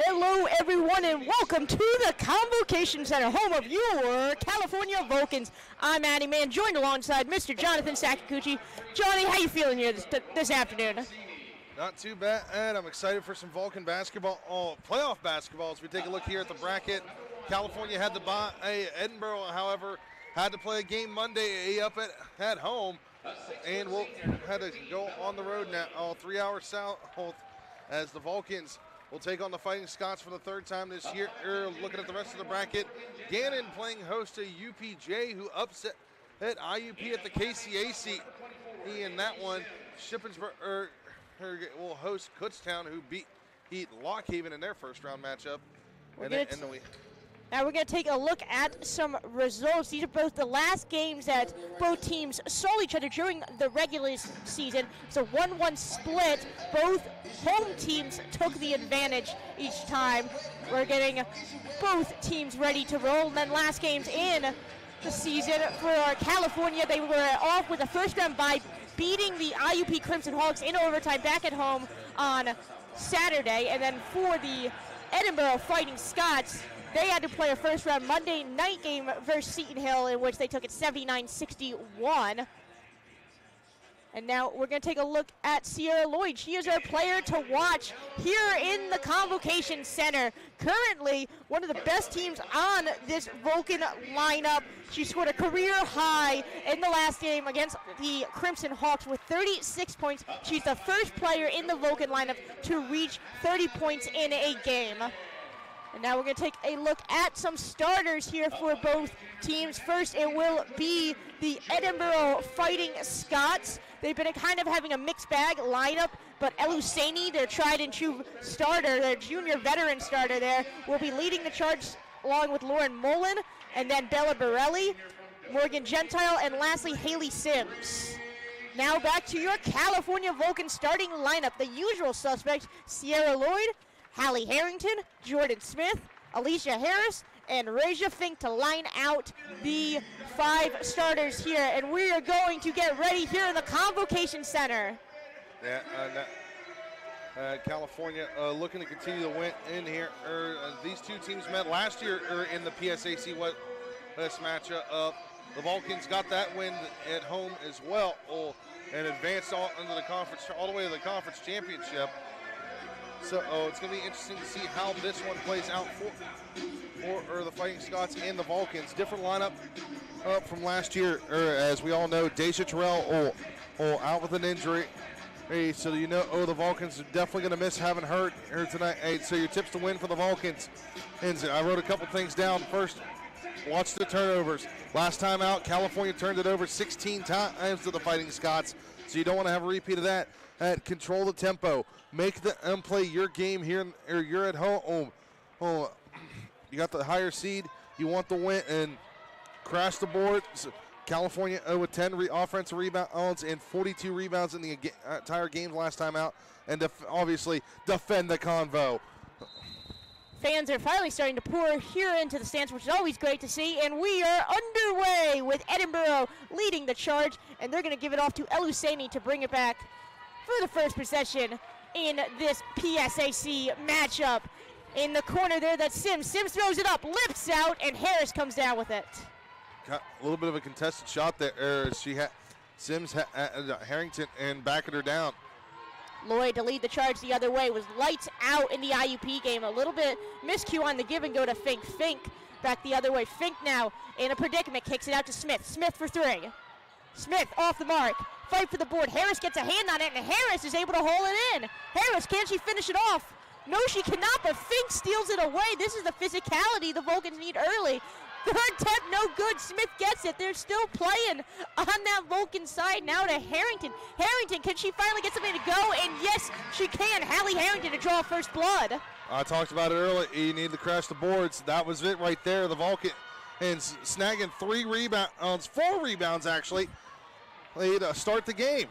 Hello everyone and welcome to the Convocation Center, home of your California Vulcans. I'm Addy Man, joined alongside Mr. Jonathan Sakaguchi. Johnny, how you feeling here this afternoon? Not too bad, and I'm excited for some Vulcan basketball, playoff basketball. As we take a look here at the bracket, California had to buy Edinboro, however, had to play a game Monday up at home, and we'll had to go on the road now, 3 hours south, as the Vulcans will take on the Fighting Scots for the third time this year. Looking at the rest of the bracket, Gannon playing host to UPJ, who upset at IUP at the KCAC in that one. Shippensburg will host Kutztown, who beat Lock Haven in their first round matchup. Now we're going to take a look at some results. These are both the last games that both teams saw each other during the regular season. It's a 1-1 split. Both home teams took the advantage each time. We're getting both teams ready to roll. And then last games in the season for California, they were off with a first round bye, beating the IUP Crimson Hawks in overtime back at home on Saturday. And then for the Edinboro Fighting Scots, they had to play a first-round Monday night game versus Seton Hill, in which they took it 79-61. And now we're going to take a look at Sierra Lloyd. She is our player to watch here in the Convocation Center. Currently, one of the best teams on this Vulcan lineup. She scored a career high in the last game against the Crimson Hawks with 36 points. She's the first player in the Vulcan lineup to reach 30 points in a game. And now we're going to take a look at some starters here for both teams. First, it will be the Edinboro Fighting Scots. They've been kind of having a mixed bag lineup, but El Husseini, their tried and true starter, their junior veteran starter there, will be leading the charge along with Lauren Mullen, and then Bella Borelli, Morgan Gentile, and lastly, Haley Sims. Now back to your California Vulcan starting lineup. The usual suspects: Sierra Lloyd, Hallie Harrington, Jordan Smith, Alicia Harris, and Raja Fink to line out the 5 starters here. And we are going to get ready here in the Convocation Center. Yeah, California looking to continue to win in here. These two teams met last year in the PSAC West matchup. The Vulcans got that win at home as well, and advanced all the way to the conference championship. So it's going to be interesting to see how this one plays out for the Fighting Scots and the Vulcans. Different lineup from last year. As we all know, Deja Terrell out with an injury. Hey, so the Vulcans are definitely going to miss having her tonight. Hey, so your tips to win for the Vulcans. And I wrote a couple things down. First, watch the turnovers. Last time out, California turned it over 16 times to the Fighting Scots. So you don't want to have a repeat of that. Control the tempo. Make them play your game here, or you're at home. You got the higher seed. You want the win and crash the board. So California with 10 offensive rebounds and 42 rebounds in the entire game last time out. And obviously defend the convo. Fans are finally starting to pour here into the stands, which is always great to see. And we are underway with Edinboro leading the charge. And they're going to give it off to El Husseini to bring it back for the first possession in this PSAC matchup. In the corner there, that's Sims. Sims throws it up, lips out, and Harris comes down with it. Got a little bit of a contested shot there. She had Sims, Harrington, and backing her down. Lloyd to lead the charge the other way was lights out in the IUP game. A little bit miscue on the give and go to Fink. Fink back the other way. Fink now in a predicament, kicks it out to Smith. Smith for 3. Smith off the mark. Fight for the board. Harris gets a hand on it, and Harris is able to hold it in. Harris, can she finish it off? No, she cannot, but Fink steals it away. This is the physicality the Vulcans need early. Third attempt, no good. Smith gets it. They're still playing on that Vulcan side now to Harrington. Harrington, can she finally get something to go? And yes, she can. Hallie Harrington to draw first blood. I talked about it earlier. You need to crash the boards. That was it right there. The Vulcan and snagging 4 rebounds actually. To start the game.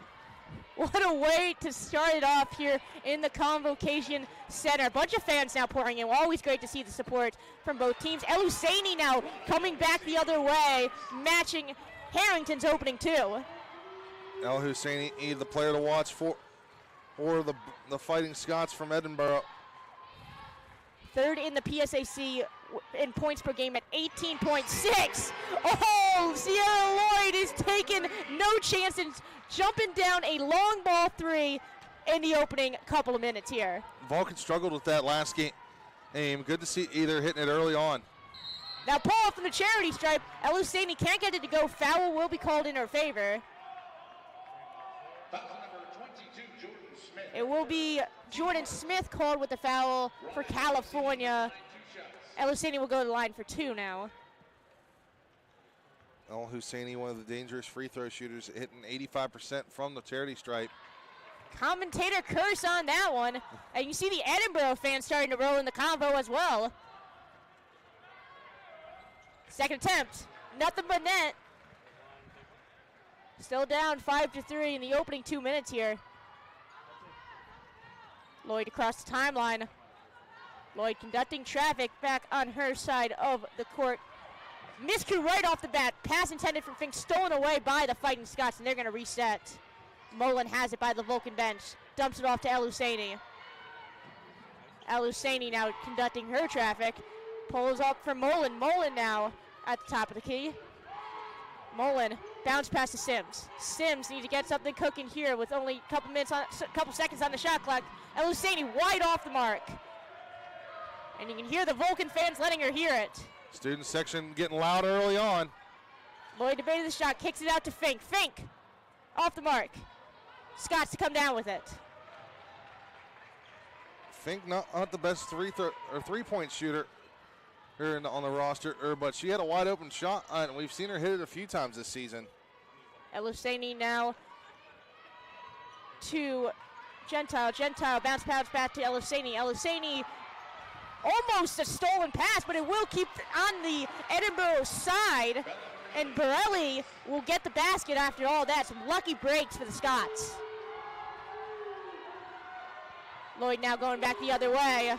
What a way to start it off here in the Convocation Center. A bunch of fans now pouring in. Always great to see the support from both teams. El Husseini now coming back the other way, matching Harrington's opening 2. El Husseini, the player to watch for the Fighting Scots from Edinboro. Third in the PSAC in points per game at 18.6. Oh, Sierra Lloyd is taking no chances, jumping down a long ball three in the opening couple of minutes here. Vulcan struggled with that last game. Good to see either hitting it early on. Now pull off from the charity stripe. Elusani can't get it to go. Foul will be called in her favor. It will be Jordan Smith called with the foul for California. Elusani will go to the line for 2 now. El Husseini, one of the dangerous free throw shooters, hitting 85% from the charity stripe. Commentator curse on that one. And you see the Edinboro fans starting to roll in the convo as well. Second attempt, nothing but net. Still down 5-3 in the opening 2 minutes here. Lloyd across the timeline. Lloyd conducting traffic back on her side of the court. Miscue right off the bat. Pass intended from Fink, stolen away by the Fighting Scots, and they're going to reset. Mullen has it by the Vulcan bench. Dumps it off to Elusani. Elusani now conducting her traffic. Pulls up for Mullen. Mullen now at the top of the key. Mullen bounce pass to Sims. Sims needs to get something cooking here with only a couple seconds on the shot clock. Elusani wide off the mark. And you can hear the Vulcan fans letting her hear it. Student section getting loud early on. Lloyd debated the shot, kicks it out to Fink. Fink off the mark. Scots to come down with it. Fink not the best three-point shooter here on the roster, but she had a wide open shot, and we've seen her hit it a few times this season. Elusani now to Gentile. Gentile bounce back to Elusani. Elusani almost a stolen pass, but it will keep on the Edinboro side, and Borelli will get the basket after all that. Some lucky breaks for the Scots. Lloyd now going back the other way.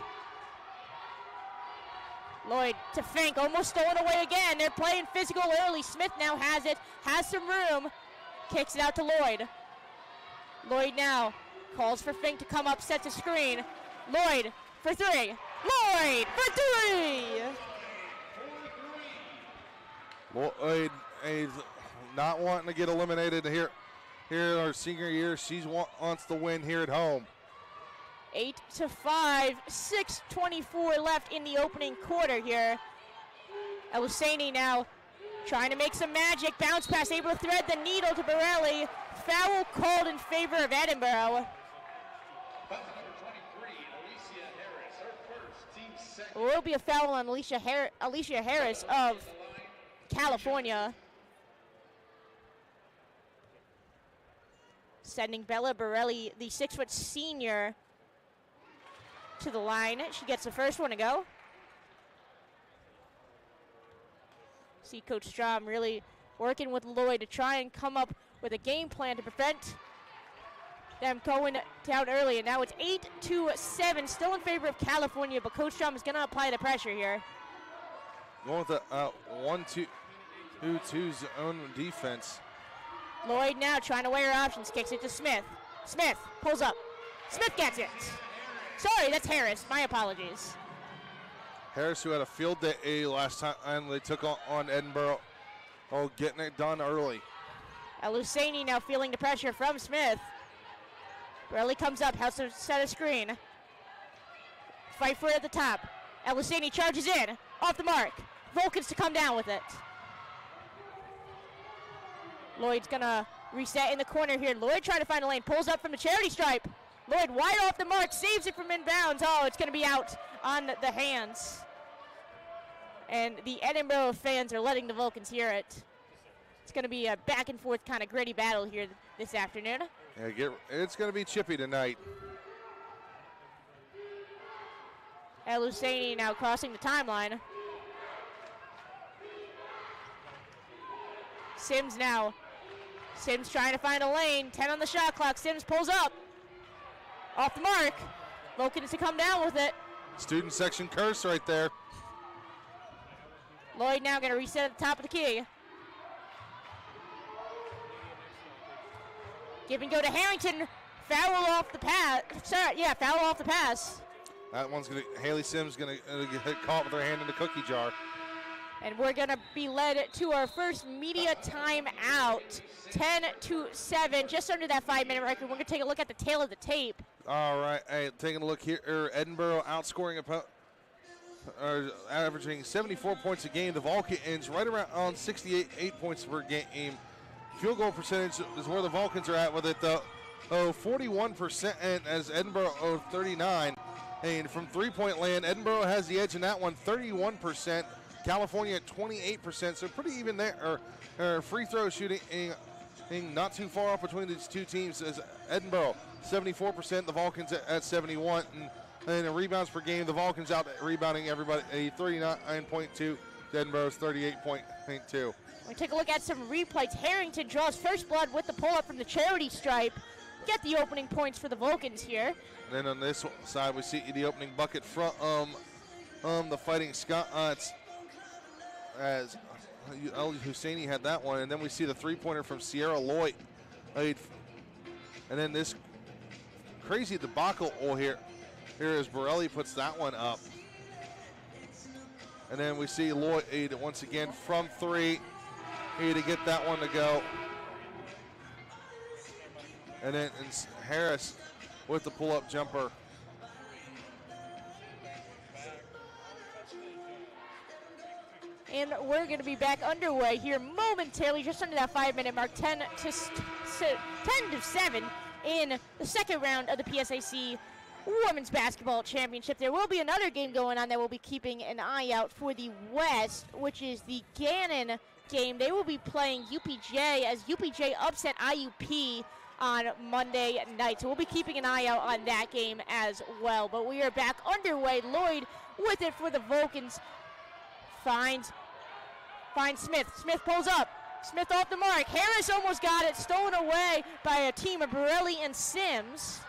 Lloyd to Fink, almost stolen away again. They're playing physical early. Smith now has it, has some room, kicks it out to Lloyd. Lloyd now calls for Fink to come up, sets a screen. Lloyd for 3. Lloyd for 3! Lloyd is not wanting to get eliminated here in our senior year. She wants to win here at home. 8-5, 6:24 left in the opening quarter here. Elusani now trying to make some magic. Bounce pass, able to thread the needle to Borelli. Foul called in favor of Edinboro. It will be a foul on Alicia Harris of California. Sending Bella Borelli, the 6-foot senior, to the line. She gets the first one to go. See Coach Strom really working with Lloyd to try and come up with a game plan to prevent them going down early. And now it's 8-7, still in favor of California, but Coach Strom is going to apply the pressure here. Going with the 1-2 zone defense. Lloyd now trying to weigh her options, kicks it to Smith. Smith pulls up. Smith gets it. Sorry, that's Harris. My apologies. Harris, who had a field day last time, and they took on Edinboro. Oh, getting it done early. Elusani now feeling the pressure from Smith. Borelli comes up, has to set a screen. Fight for it at the top. Elusani charges in, off the mark. Vulcans to come down with it. Lloyd's gonna reset in the corner here. Lloyd trying to find a lane, pulls up from the charity stripe. Lloyd wide off the mark, saves it from inbounds. Oh, it's gonna be out on the hands. And the Edinboro fans are letting the Vulcans hear it. It's gonna be a back and forth kind of gritty battle here this afternoon. Yeah, it's gonna be chippy tonight. Elusani now crossing the timeline. Sims now. Sims trying to find a lane, 10 on the shot clock. Sims pulls up. Off the mark. Vulcans to come down with it. Student section curse right there. Lloyd now going to reset at the top of the key. Give and go to Harrington. Foul off the pass. Sorry, yeah, foul off the pass. That one's Haley Sims gonna get caught with her hand in the cookie jar. And we're gonna be led to our first media timeout, 10-7, just under that 5-minute record. We're gonna take a look at the tail of the tape. All right, hey, taking a look here, Edinboro outscoring averaging 74 points a game. The Vulcans right around on 68 points per game. Field goal percentage is where the Vulcans are at with it, though. 41%, as Edinboro 39. And from three-point land, Edinboro has the edge in that one, 31%. California at 28%, so pretty even there. Free throw shooting not too far off between these two teams as Edinboro 74%, the Vulcans at 71, and in rebounds per game, the Vulcans out rebounding everybody a 39.2, Edinboro's 38.2. We take a look at some replays. Harrington draws first blood with the pull-up from the charity stripe. Get the opening points for the Vulcans here. And then on this side, we see the opening bucket from the Fighting Scots, as El Husseini had that one. And then we see the three-pointer from Sierra Lloyd. And then this crazy debacle here as Borelli puts that one up. And then we see Lloyd once again from three to get that one to go. And then Harris with the pull-up jumper. And we're going to be back underway here momentarily, just under that 5-minute mark, 10-7 in the second round of the PSAC Women's Basketball Championship. There will be another game going on that we'll be keeping an eye out for the West, which is the Gannon game. They will be playing UPJ as UPJ upset IUP on Monday night. So we'll be keeping an eye out on that game as well. But we are back underway. Lloyd with it for the Vulcans. Finds Smith. Smith pulls up. Smith off the mark. Harris almost got it. Stolen away by a team of Borelli and Sims.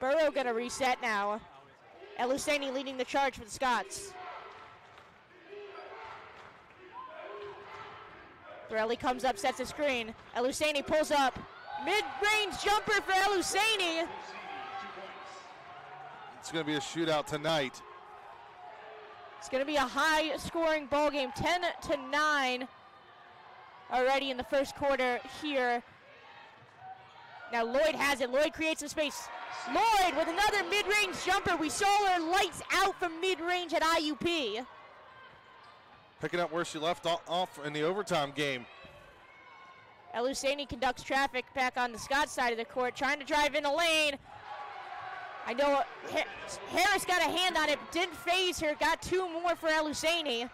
Burrow going to reset now. El Husseini leading the charge for the Scots. Borelli comes up, sets a screen. El Husseini pulls up. Mid-range jumper for El Husseini. It's going to be a shootout tonight. It's going to be a high-scoring ball game, 10-9 already in the first quarter here. Now Lloyd has it. Lloyd creates some space. Lloyd with another mid-range jumper. We saw her lights out from mid-range at IUP. Picking up where she left off in the overtime game. El Husseini conducts traffic back on the Scott side of the court, trying to drive in the lane. I know Harris got a hand on it, didn't phase her, got two more for El Husseini.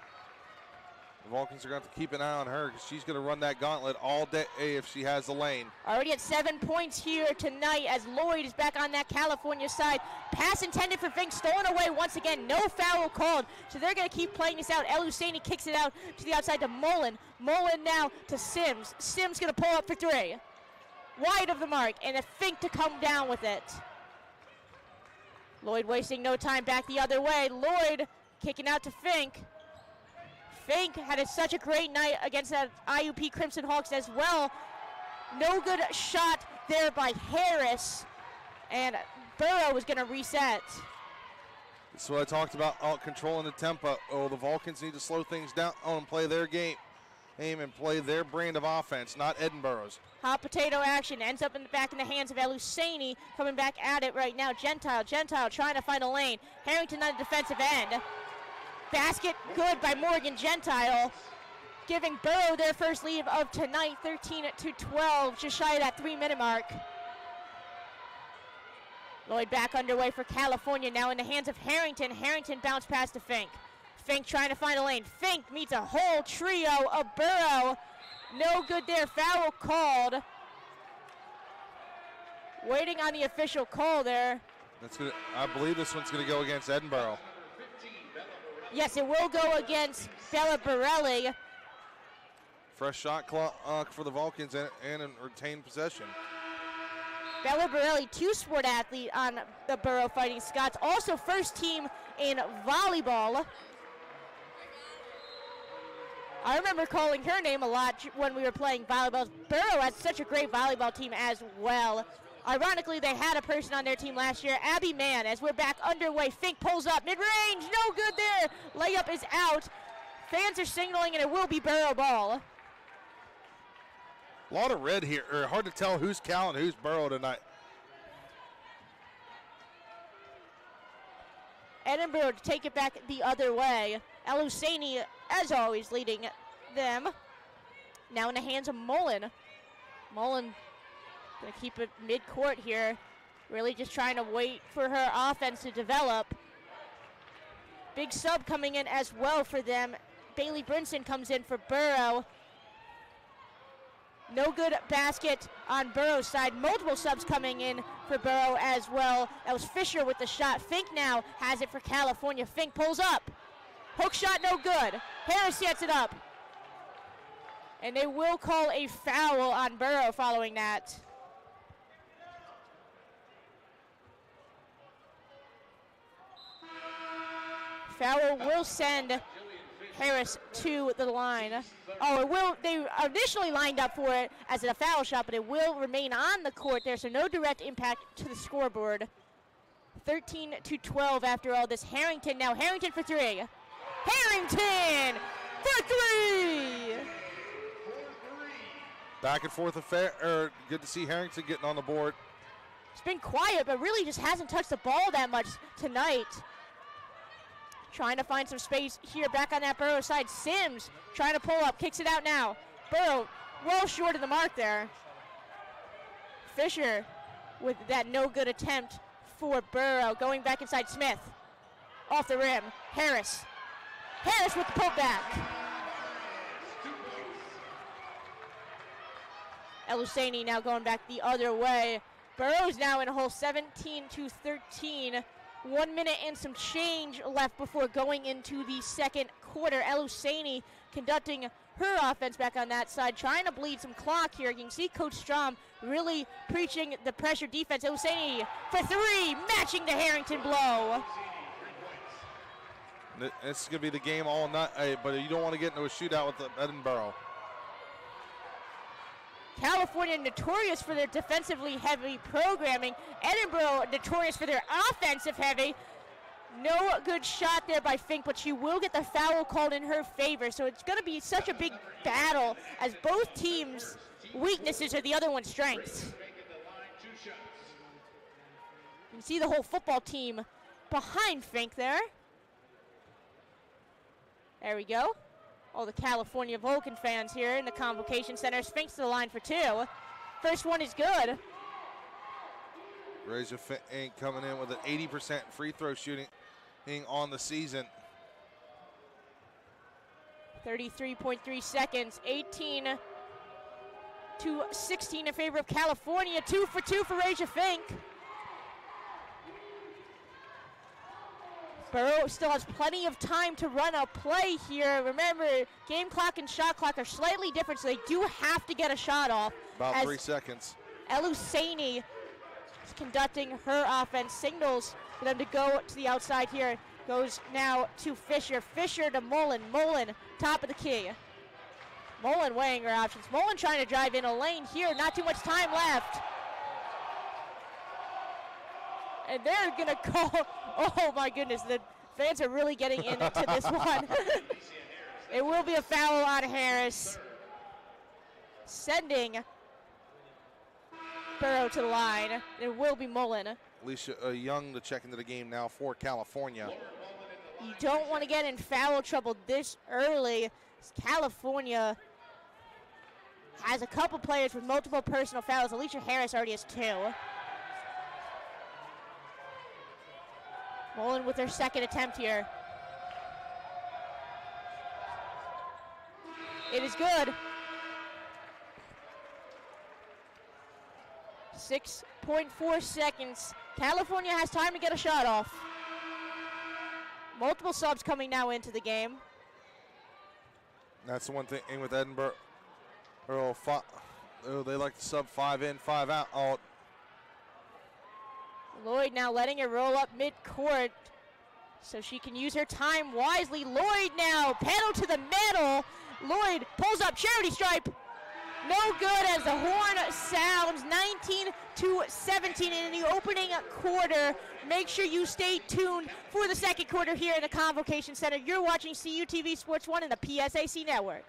The Vulcans are going to have to keep an eye on her because she's going to run that gauntlet all day if she has the lane. Already at 7 points here tonight as Lloyd is back on that California side. Pass intended for Fink, stolen away once again, no foul called. So they're going to keep playing this out. El Husseini kicks it out to the outside to Mullen. Mullen now to Sims. Sims going to pull up for three. Wide of the mark, and a Fink to come down with it. Lloyd wasting no time back the other way. Lloyd kicking out to Fink. Fink had such a great night against that IUP Crimson Hawks as well. No good shot there by Harris. And Burrow was going to reset. That's what I talked about, controlling the tempo. The Vulcans need to slow things down and play their game. Aim and play their brand of offense, not Edinboro's. Hot potato action ends up back in the hands of El Husseini, coming back at it right now. Gentile trying to find a lane. Harrington on the defensive end. Basket good by Morgan Gentile, giving Burrow their first lead of tonight, 13-12, just shy of that 3-minute mark. Lloyd back underway for California now in the hands of Harrington. Harrington bounce pass to Fink. Fink trying to find a lane. Fink meets a whole trio of Burrow. No good there, foul called. Waiting on the official call there. I believe this one's going to go against Edinboro. Yes, it will go against Bella Borelli. Fresh shot clock for the Vulcans and a retained possession. Bella Borelli, two-sport athlete on the Burrow Fighting Scots. Also first team in volleyball. I remember calling her name a lot when we were playing volleyball. Burrow has such a great volleyball team as well. Ironically, they had a person on their team last year, Abby Mann, as we're back underway. Fink pulls up, mid-range, no good there. Layup is out. Fans are signaling, and it will be Borough ball. A lot of red here. Hard to tell who's Cal and who's Borough tonight. Edinboro to take it back the other way. El Husseini, as always, leading them. Now in the hands of Mullen. Mullen going to keep it mid-court here. Really just trying to wait for her offense to develop. Big sub coming in as well for them. Bailey Brinson comes in for Borough. No good basket on Borough's side. Multiple subs coming in for Borough as well. That was Fisher with the shot. Fink now has it for California. Fink pulls up. Hook shot, no good. Harris sets it up. And they will call a foul on Borough following that. Foul will send Harris to the line. Oh, it will. They initially lined up for it as a foul shot, but it will remain on the court there, so no direct impact to the scoreboard. 13-12 after all this. Harrington now. Harrington for three. Harrington for three. Back and forth affair. Good to see Harrington getting on the board. It's been quiet, but really just hasn't touched the ball that much tonight. Trying to find some space here back on that Borough side. Sims trying to pull up, kicks it out now. Borough well short of the mark there. Fisher with that no good attempt for Borough. Going back inside Smith. Off the rim. Harris. Harris with the putback. El Husseini now going back the other way. Borough's now in a hole 17-13. 1 minute and some change left before going into the second quarter. El Husseini conducting her offense back on that side, trying to bleed some clock here. You can see Coach Strom really preaching the pressure defense. El Husseini for three, matching the Harrington blow. This is going to be the game all night, but you don't want to get into a shootout with Edinboro. California notorious for their defensively heavy programming. Edinboro notorious for their offensive heavy. No good shot there by Fink, but she will get the foul called in her favor. So it's going to be such a big battle as both teams' weaknesses are the other one's strengths. You can see the whole football team behind Fink there. There we go. All the California Vulcan fans here in the Convocation Center. Fink's to the line for two. First one is good. Razor Fink coming in with an 80% free throw shooting on the season. 33.3 seconds. 18-16 in favor of California. 2 for 2 for Razor Fink. Borough still has plenty of time to run a play here. Remember, game clock and shot clock are slightly different, so they do have to get a shot off. About 3 seconds. El Husseini is conducting her offense. Signals for them to go to the outside here. Goes now to Fisher. Fisher to Mullen. Mullen, top of the key. Mullen weighing her options. Mullen trying to drive in a lane here. Not too much time left. And they're going to call, oh my goodness, the fans are really getting into this one. It will be a foul on Harris, sending Borough to the line. It will be Mullen. Alicia Young to check into the game now for California. You don't want to get in foul trouble this early. California has a couple players with multiple personal fouls. Alicia Harris already has 2. Mullen with her second attempt here. It is good. 6.4 seconds. California has time to get a shot off. Multiple subs coming now into the game. That's the one thing with Edinboro. They like to sub 5 in, 5 out. Oh. Lloyd now letting it roll up mid-court so she can use her time wisely. Lloyd now, pedal to the metal. Lloyd pulls up, charity stripe. No good as the horn sounds. 19-17 in the opening quarter. Make sure you stay tuned for the second quarter here in the Convocation Center. You're watching CUTV Sports 1 and the PSAC Network.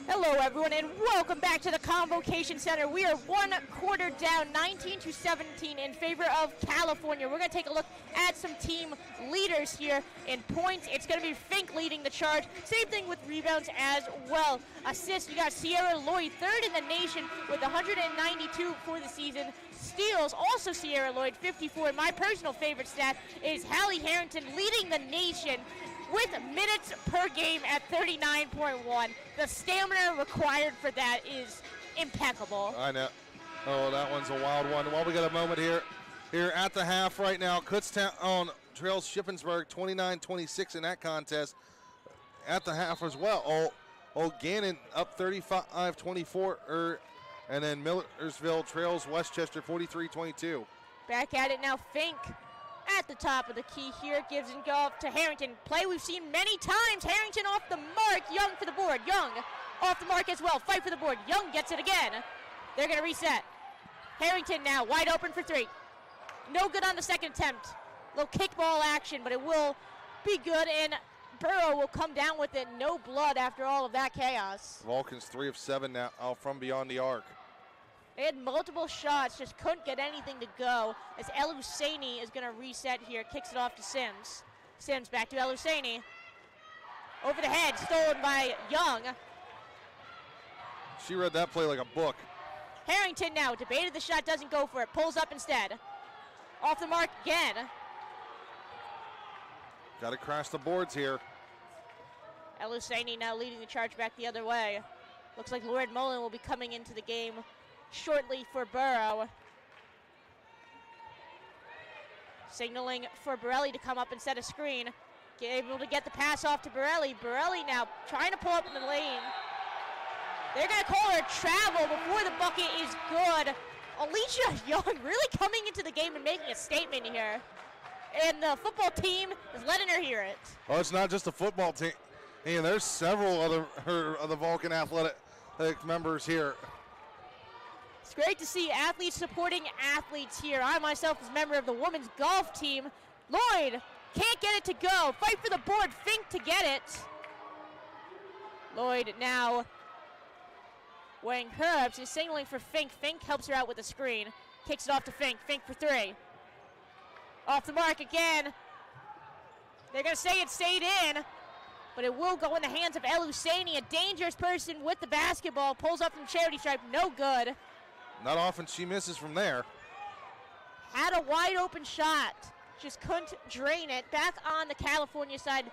Hello everyone and welcome back to the Convocation Center. We are one quarter down, 19-17 in favor of California. We're going to take a look at some team leaders here. In points, it's going to be Fink leading the charge. Same thing with rebounds as well. Assists, you got Sierra Lloyd, third in the nation with 192 for the season. Steals, also Sierra Lloyd, 54. And my personal favorite stat is Hallie Harrington leading the nation with minutes per game at 39.1. The stamina required for that is impeccable. I know. Oh, that one's a wild one. Well, we got a moment here at the half right now. Kutztown trails Shippensburg 29-26 in that contest at the half as well. Gannon up 35-24, and then Millersville trails Westchester 43-22. Back at it now, Fink at the top of the key here, gives and go to Harrington. Play we've seen many times. Harrington off the mark, Young for the board. Young off the mark as well, fight for the board. Young gets it again. They're gonna reset. Harrington now wide open for three. No good on the second attempt. Little kickball action, but it will be good, and Burrow will come down with it. No blood after all of that chaos. Vulcans 3 of 7 now from beyond the arc. They had multiple shots, just couldn't get anything to go, as El Husseini is going to reset here, kicks it off to Sims. Sims back to El Husseini. Over the head, stolen by Young. She read that play like a book. Harrington now, debated the shot, doesn't go for it, pulls up instead. Off the mark again. Got to crash the boards here. El Husseini now leading the charge back the other way. Looks like Lord Mullen will be coming into the game shortly for Burrow. Signaling for Borelli to come up and set a screen. Able to get the pass off to Borelli. Borelli now trying to pull up in the lane. They're going to call her travel before the bucket is good. Alicia Young really coming into the game and making a statement here. And the football team is letting her hear it. Oh, it's not just a football team. And there's several other of the Vulcan athletic members here. It's great to see athletes supporting athletes here. I myself was a member of the women's golf team. Lloyd can't get it to go. Fight for the board. Fink to get it. Lloyd now weighing herbs is signaling for Fink. Fink helps her out with the screen. Kicks it off to Fink. Fink for three. Off the mark again. They're going to say it stayed in, but it will go in the hands of El Husseini, a dangerous person with the basketball. Pulls up from charity stripe. No good. Not often she misses from there. Had a wide open shot, just couldn't drain it. Back on the California side,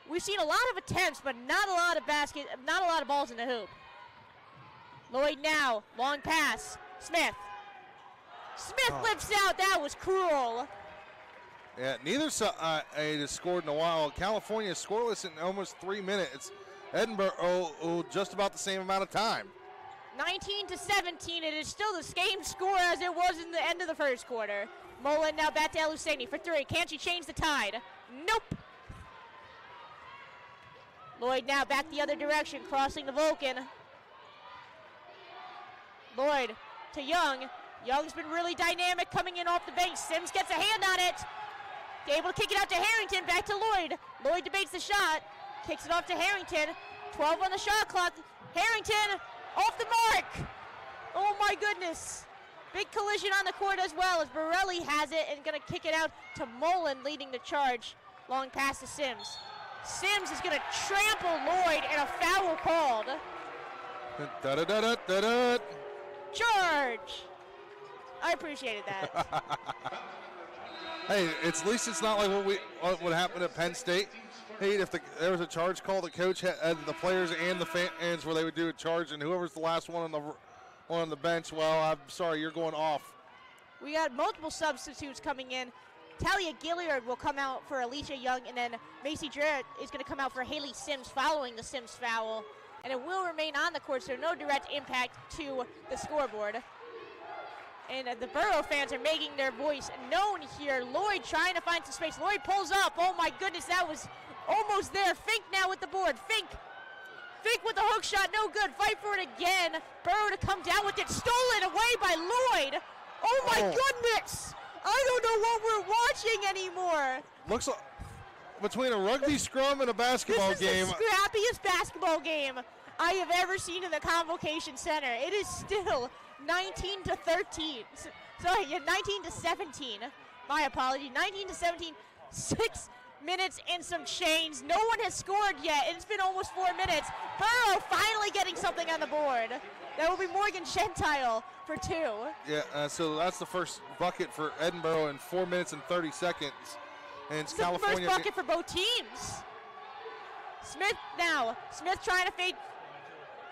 we've seen a lot of attempts, but not a lot of balls in the hoop. Lloyd now, long pass, Smith. Smith lifts out, that was cruel. Yeah, neither side has scored in a while. California scoreless in almost 3 minutes. Edinboro, just about the same amount of time. 19-17, it is still the same score as it was in the end of the first quarter. Mullen now back to El Husseini for three. Can she change the tide? Nope. Lloyd now back the other direction, crossing the Vulcan. Lloyd to Young. Young's been really dynamic coming in off the bench. Sims gets a hand on it. Able to kick it out to Harrington, back to Lloyd. Lloyd debates the shot, kicks it off to Harrington. 12 on the shot clock. Harrington off the mark. Oh my goodness. Big collision on the court as well as Borelli has it and going to kick it out to Mullen, leading the charge. Long pass to Sims. Sims is going to trample Lloyd and a foul called. Da-da-da-da-da-da. Charge. I appreciated that. Hey, at least it's not like what happened at Penn State. Hey, if there was a charge call, the coach had the players and the fans where they would do a charge, and whoever's the last one on the bench, well, I'm sorry, you're going off. We got multiple substitutes coming in. Talia Gilliard will come out for Alicia Young, and then Macy Jarrett is going to come out for Haley Sims following the Sims foul. And it will remain on the court, so no direct impact to the scoreboard. And the Borough fans are making their voice known here. Lloyd trying to find some space. Lloyd pulls up. Oh my goodness, that was almost there. Fink now with the board. Fink with the hook shot, no good. Fight for it again. Borough to come down with it. Stolen away by Lloyd. Oh my goodness. I don't know what we're watching anymore. Looks like between a rugby scrum and a basketball game. This is the scrappiest basketball game I have ever seen in the Convocation Center. It is still 19 to 13. Sorry, 19 to 17. My apology. 19 to 17. 6 minutes and some change. No one has scored yet. It's been almost 4 minutes. Borough finally getting something on the board. That will be Morgan Gentile for 2. Yeah, so that's the first bucket for Edinboro in 4 minutes and 30 seconds. And it's California. The first bucket for both teams. Smith now. Smith trying to fade.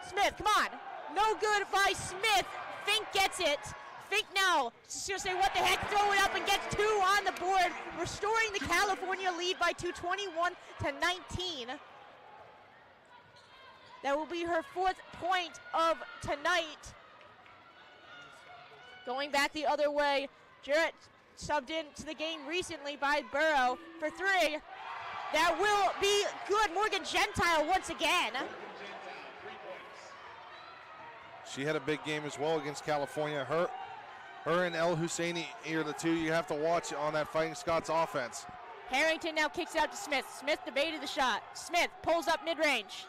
Smith, come on. No good by Smith. Fink gets it. Fink now. Just gonna say what the heck, throw it up and gets 2 on the board, restoring the California lead by 2, 21 to 19. That will be her 4th point of tonight. Going back the other way, Jarrett subbed into the game recently by Borough for 3. That will be good. Morgan Gentile once again. She had a big game as well against California. Her and El Husseini are the two you have to watch on that Fighting Scots offense. Harrington now kicks out to Smith. Smith debated the shot. Smith pulls up mid-range.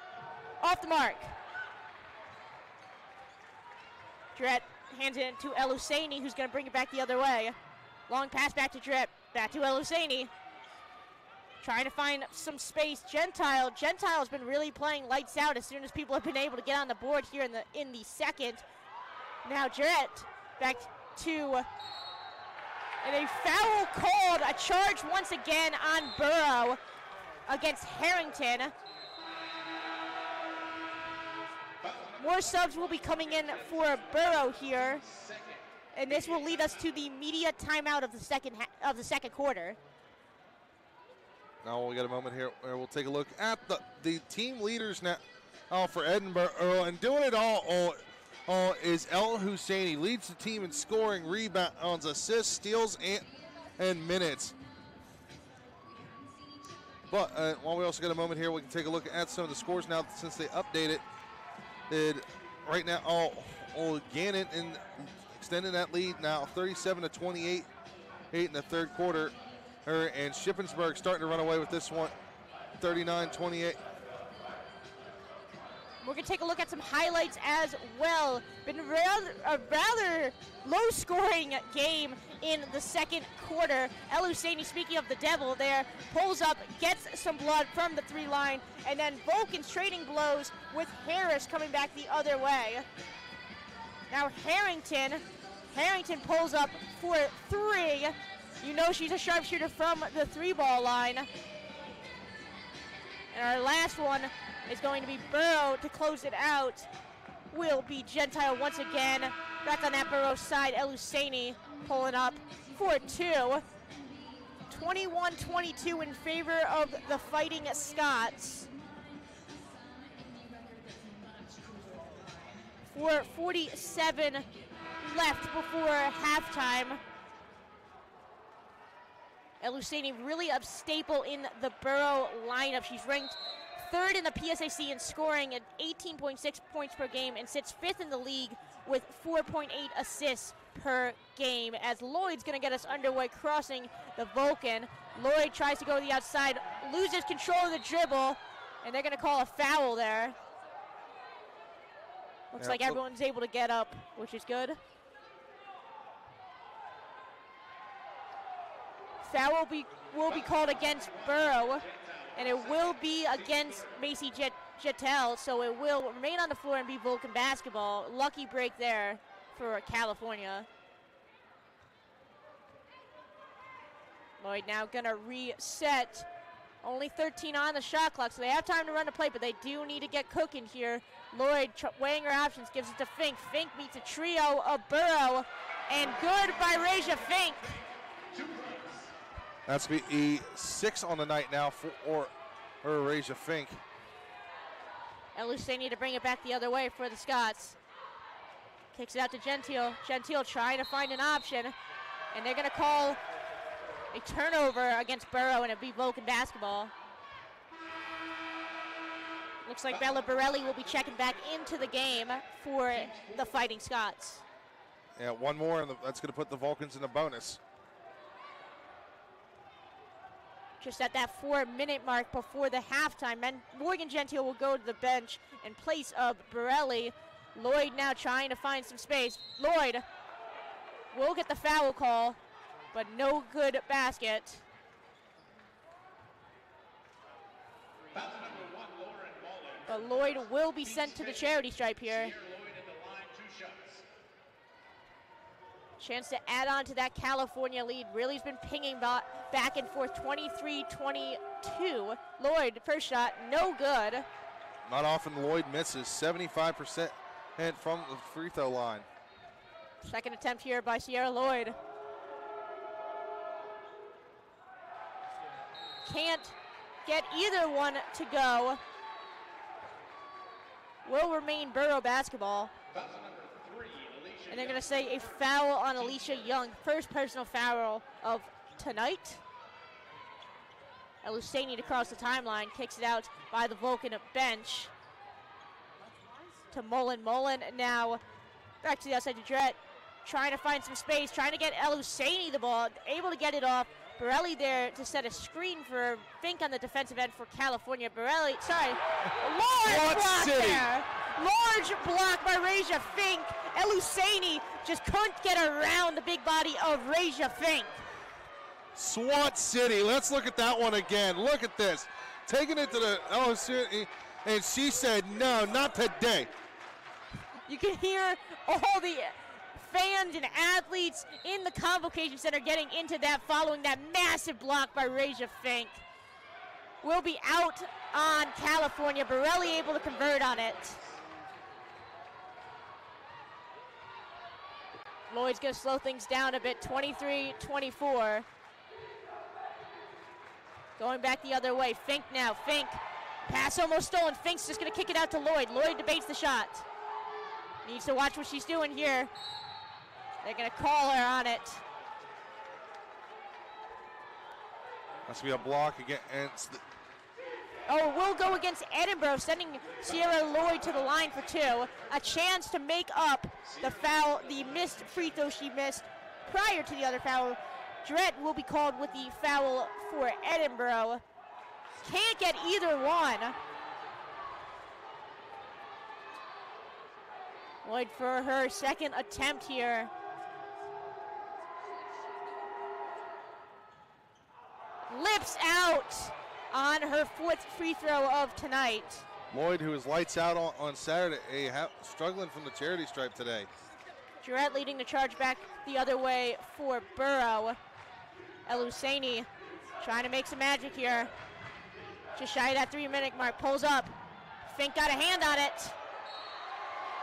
Off the mark. Jarrett hands it to El Husseini, who's going to bring it back the other way. Long pass back to Jarrett. Back to El Husseini. Trying to find some space. Gentile's been really playing lights out as soon as people have been able to get on the board here in the second. Now Jarrett back to, and a foul called, a charge once again on Borough against Harrington. More subs will be coming in for Borough here, and this will lead us to the media timeout of the second quarter. Now we got a moment here where we'll take a look at the team leaders now for Edinboro, and doing it all is El Husseini. Leads the team in scoring, rebounds, assists, steals, and minutes. But while we also got a moment here, we can take a look at some of the scores now since they updated. Right now, Gannon extending that lead now, 37 to 28, 8 in the third quarter. And Shippensburg starting to run away with this one, 39-28. We're going to take a look at some highlights as well. Been a rather low-scoring game in the second quarter. El Husseini, speaking of the devil there, pulls up, gets some blood from the 3 line, and then Vulcans trading blows with Harris coming back the other way. Now Harrington pulls up for 3. You know she's a sharpshooter from the 3-ball line. And our last one is going to be Borough to close it out. Will be Gentile once again. Back on that Borough side, El Husseini pulling up for 2. 21-22 in favor of the Fighting Scots. 4:47 left before halftime. El Husseini really a staple in the Borough lineup. She's ranked 3rd in the PSAC in scoring at 18.6 points per game and sits 5th in the league with 4.8 assists per game. As Lloyd's going to get us underway crossing the Vulcan. Lloyd tries to go to the outside, loses control of the dribble, and they're going to call a foul there. Looks like everyone's able to get up, which is good. foul will be called against Burrow, and it will be against Macy Jettel, so it will remain on the floor and be Vulcan basketball. Lucky break there for California. Lloyd now gonna reset. Only 13 on the shot clock, so they have time to run the play, but they do need to get cooking here. Lloyd weighing her options, gives it to Fink. Fink meets a trio of Burrow, and good by Raja Fink. That's E6 on the night now for Raja Fink. Eluseni to bring it back the other way for the Scots. Kicks it out to Gentile. Gentile trying to find an option, and they're gonna call a turnover against Burrow, and it'll be Vulcan basketball. Looks like Bella Borelli will be checking back into the game for the Fighting Scots. Yeah, one more, and that's going to put the Vulcans in a bonus. Just at that 4-minute mark before the halftime, Morgan Gentile will go to the bench in place of Borelli. Lloyd now trying to find some space. Lloyd will get the foul call, but no good basket. But Lloyd will be sent to the charity stripe here. Chance to add on to that California lead. Really has been pinging back and forth, 23-22. Lloyd, first shot, no good. Not often Lloyd misses, 75% from the free throw line. Second attempt here by Sierra Lloyd. Can't get either one to go. Will remain Burrow basketball. And they're going to say a foul on Alicia Young. First personal foul of tonight. Eluseni to cross the timeline. Kicks it out by the Vulcan bench. To Mullen. Mullen now back to the outside to Drett. Trying to find some space. Trying to get Eluseni the ball. Able to get it off. Borelli there to set a screen for Fink on the defensive end for California. Borelli, sorry, large block there. Large block by Raja Fink. Eluseni just couldn't get around the big body of Raja Fink. SWAT City, let's look at that one again. Look at this. Taking it to the Eluseni, and she said, no, not today. You can hear all the fans and athletes in the Convocation Center getting into that following that massive block by Raja Fink. Will be out on California. Borelli able to convert on it. Lloyd's going to slow things down a bit, 23-24. Going back the other way, Fink now, Fink. Pass almost stolen, Fink's just going to kick it out to Lloyd. Lloyd debates the shot. Needs to watch what she's doing here. They're going to call her on it. Must be a block again. We'll go against Edinboro, sending Sierra Lloyd to the line for two. A chance to make up the foul, the missed free throw she missed prior to the other foul. Drett will be called with the foul for Edinboro. Can't get either one. Lloyd for her second attempt here. Lips out on her fourth free throw of tonight. Lloyd, who was lights out on Saturday, struggling from the charity stripe today. Jarrett leading the charge back the other way for Burrow. Eluseni trying to make some magic here. Just shy of that 3-minute mark, pulls up. Fink got a hand on it.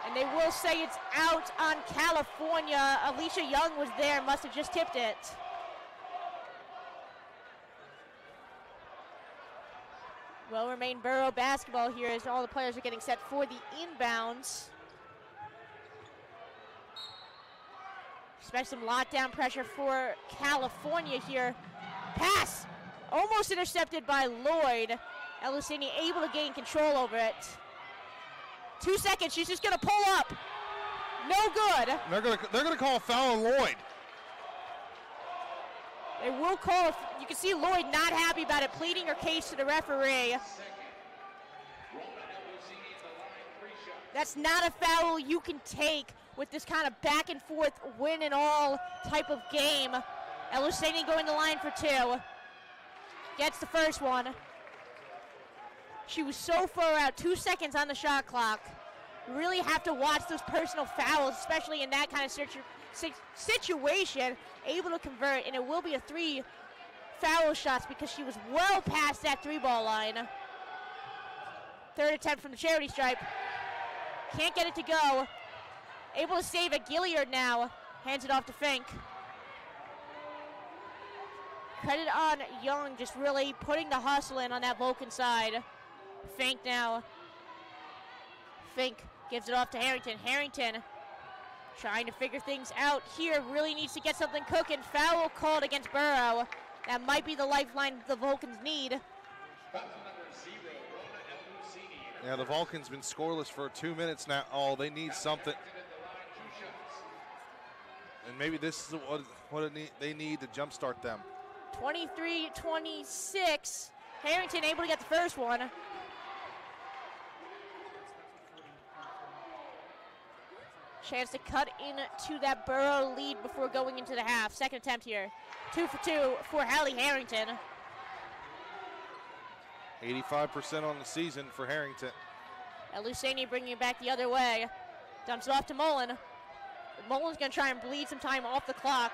And they will say it's out on California. Alicia Young was there, must have just tipped it. Will remain Burrow basketball here as all the players are getting set for the inbounds. Expect some lockdown pressure for California here. Pass! Almost intercepted by Lloyd. Eluseni able to gain control over it. 2 seconds, she's just gonna pull up. No good. They're gonna call a foul on Lloyd. They will call, you can see Lloyd not happy about it, pleading her case to the referee. That's not a foul you can take with this kind of back and forth win and all type of game. Eluseni going to line for 2. Gets the first one. She was so far out, 2 seconds on the shot clock. Really have to watch those personal fouls, especially in that kind of situation. Able to convert, and it will be a 3 foul shots because she was well past that 3-ball line. Third attempt from the charity stripe. Can't get it to go. Able to save it. Gilliard now hands it off to Fink. Credit on Young, just really putting the hustle in on that Vulcan side. Fink now. Fink gives it off to Harrington. Harrington trying to figure things out here. Really needs to get something cooking. Foul called against Burrow. That might be the lifeline the Vulcans need. Yeah, the Vulcans been scoreless for 2 minutes now. Oh, they need something. And maybe this is what they need to jumpstart them. 23-26. Harrington able to get the first one. Chance to cut into that Burrow lead before going into the half. Second attempt here. 2 for 2 for Hallie Harrington. 85% on the season for Harrington. Eluseni bringing it back the other way. Dumps it off to Mullen. Mullen's going to try and bleed some time off the clock.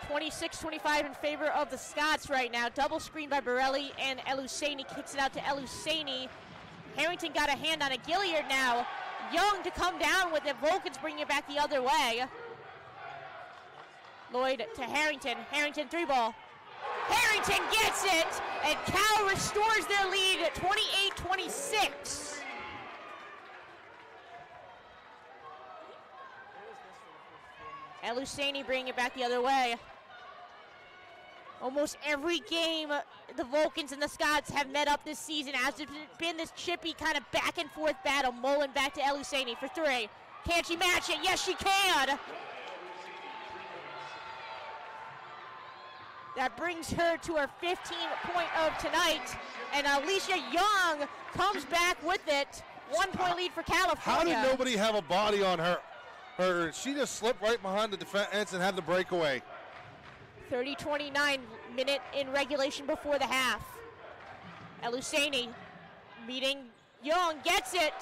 26-25 in favor of the Scots right now. Double screen by Borelli, and Eluseni kicks it out to Eluseni. Harrington got a hand on it. Gilliard now. Young to come down with it. Vulcans bringing it back the other way. Lloyd to Harrington. Harrington 3-ball. Harrington gets it, and Cal restores their lead at 28-26. Eluseni bringing it back the other way. Almost every game the Vulcans and the Scots have met up this season as it's been this chippy kind of back and forth battle. Mullen back to Eluseni for 3. Can she match it? Yes, she can. That brings her to her 15th point of tonight. And Alicia Young comes back with it. 1 point lead for California. How did nobody have a body on her? She just slipped right behind the defense and had the breakaway. 30-29 minute in regulation before the half. Eluseni meeting Young, gets it.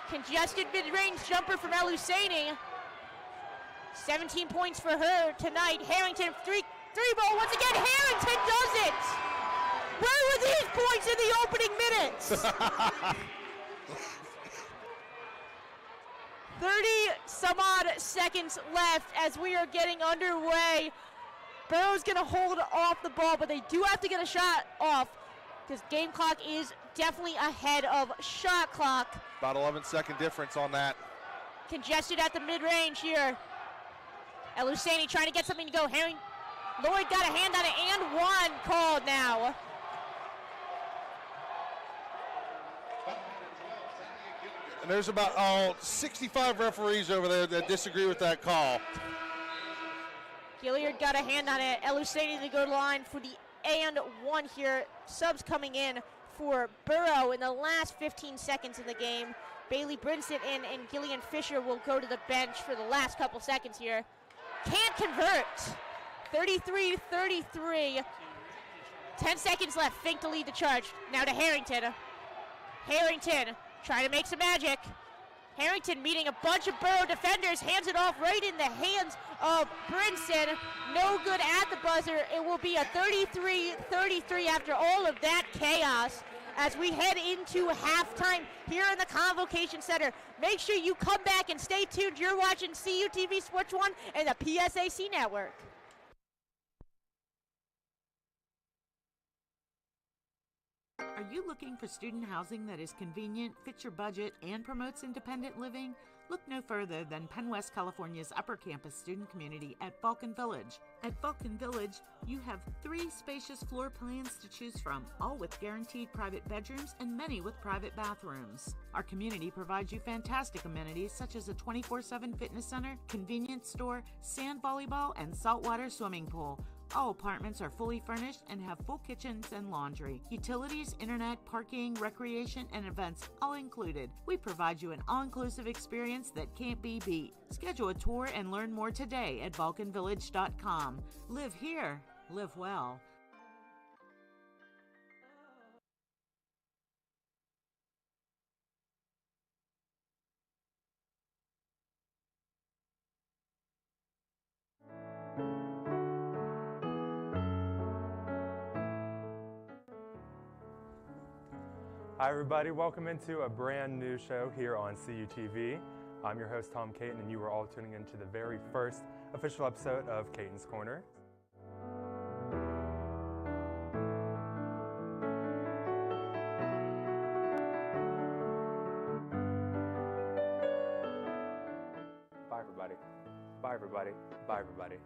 Congested mid-range jumper from Eluseni. 17 points for her tonight. Harrington, three ball once again. Harrington does it. Where were these points in the opening minutes? 30 some odd seconds left as we are getting underway. Burrow's gonna hold off the ball, but they do have to get a shot off because game clock is definitely ahead of shot clock. About 11-second difference on that. Congested at the mid-range here. Eluseni trying to get something to go. Lloyd got a hand on it, and 1 called now. And there's about 65 referees over there that disagree with that call. Gilliard got a hand on it. Eluseni to go to line for the and 1 here. Subs coming in for Burrow in the last 15 seconds of the game. Bailey Brinson in, and Gillian Fisher will go to the bench for the last couple seconds here. Can't convert. 33-33. 10 seconds left. Fink to lead the charge. Now to Harrington. Harrington trying to make some magic. Harrington meeting a bunch of Burrow defenders, hands it off right in the hands of Brinson. No good at the buzzer. It will be a 33-33 after all of that chaos as we head into halftime here in the Convocation Center. Make sure you come back and stay tuned. You're watching CUTV Sports 1 and the PSAC Network. Are you looking for student housing that is convenient, fits your budget, and promotes independent living? Look no further than Penn West California's upper campus student community at Vulcan Village. At Vulcan Village, you have 3 spacious floor plans to choose from, all with guaranteed private bedrooms and many with private bathrooms. Our community provides you fantastic amenities such as a 24/7 fitness center, convenience store, sand volleyball, and saltwater swimming pool. All apartments are fully furnished and have full kitchens and laundry. Utilities, internet, parking, recreation, and events all included. We provide you an all-inclusive experience that can't be beat. Schedule a tour and learn more today at VULCANVillage.com. Live here. Live well. Hi everybody, welcome into a brand new show here on CUTV. I'm your host Tom Caton and you are all tuning into the very first official episode of Caton's Corner. Bye everybody, bye everybody, bye everybody.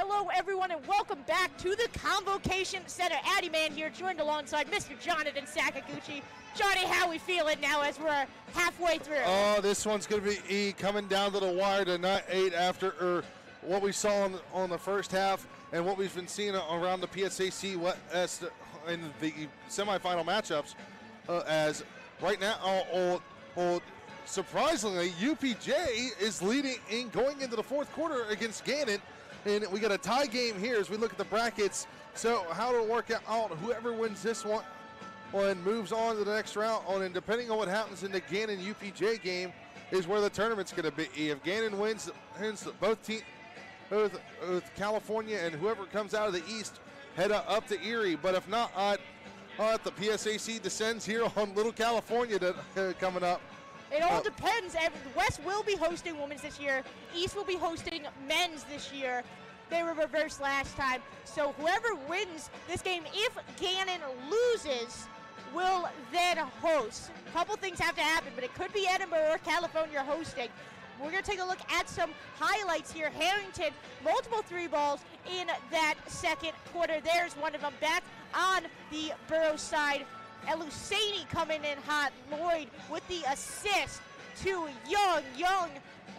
Hello, everyone, and welcome back to the Convocation Center. Addy Man here, joined alongside Mr. Jonathan Sakaguchi. Johnny, how we feeling now as we're halfway through? Oh, this one's going to be coming down to the wire to not 8 after what we saw on the first half and what we've been seeing around the PSAC West in the semifinal matchups. As right now, surprisingly, UPJ is leading in going into the fourth quarter against Gannon. And we got a tie game here as we look at the brackets. So how it'll work out, whoever wins this one moves on to the next round. And depending on what happens in the Gannon UPJ game is where the tournament's going to be. If Gannon wins both California and whoever comes out of the East head up to Erie. But if not, the PSAC descends here on Little California coming up. It all depends. West will be hosting women's this year. East will be hosting men's this year. They were reversed last time. So whoever wins this game, if Gannon loses, will then host. A couple things have to happen, but it could be Edinboro or California hosting. We're going to take a look at some highlights here. Harrington, multiple 3 balls in that second quarter. There's one of them. Back on the Borough side, Elusaney coming in hot. Lloyd with the assist to Young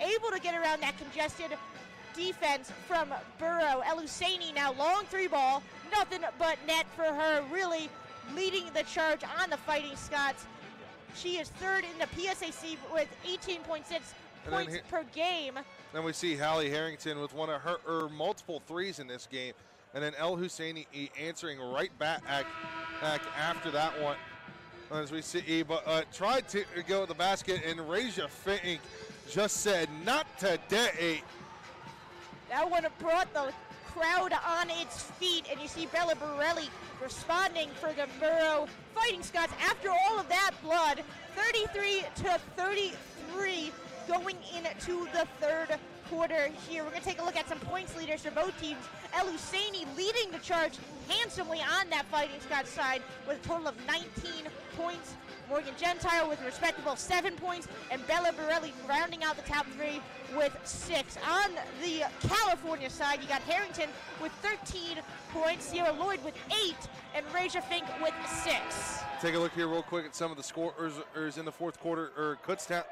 able to get around that congested defense from Borough. Elusaney now long 3 ball, nothing but net for her, really leading the charge on the Fighting Scots. She is third in the PSAC with 18.6 points per game. Then we see Hallie Harrington with one of her multiple 3s in this game. And then El Husseini answering right back after that one. As we see, but tried to go to the basket, and Raja Fink just said, not today. That one brought the crowd on its feet, and you see Bella Borelli responding for the Borough Fighting Scots. After all of that blood, 33-33 going into the third quarter here. We're going to take a look at some points leaders for both teams. El Husseini leading the charge handsomely on that Fighting Scots side with a total of 19 points. Morgan Gentile with a respectable 7 points, and Bella Borelli rounding out the top 3 with 6. On the California side, you got Harrington with 13 points, Sierra Lloyd with 8, and Raja Fink with 6. Take a look here real quick at some of the scorers in the fourth quarter. Kutztown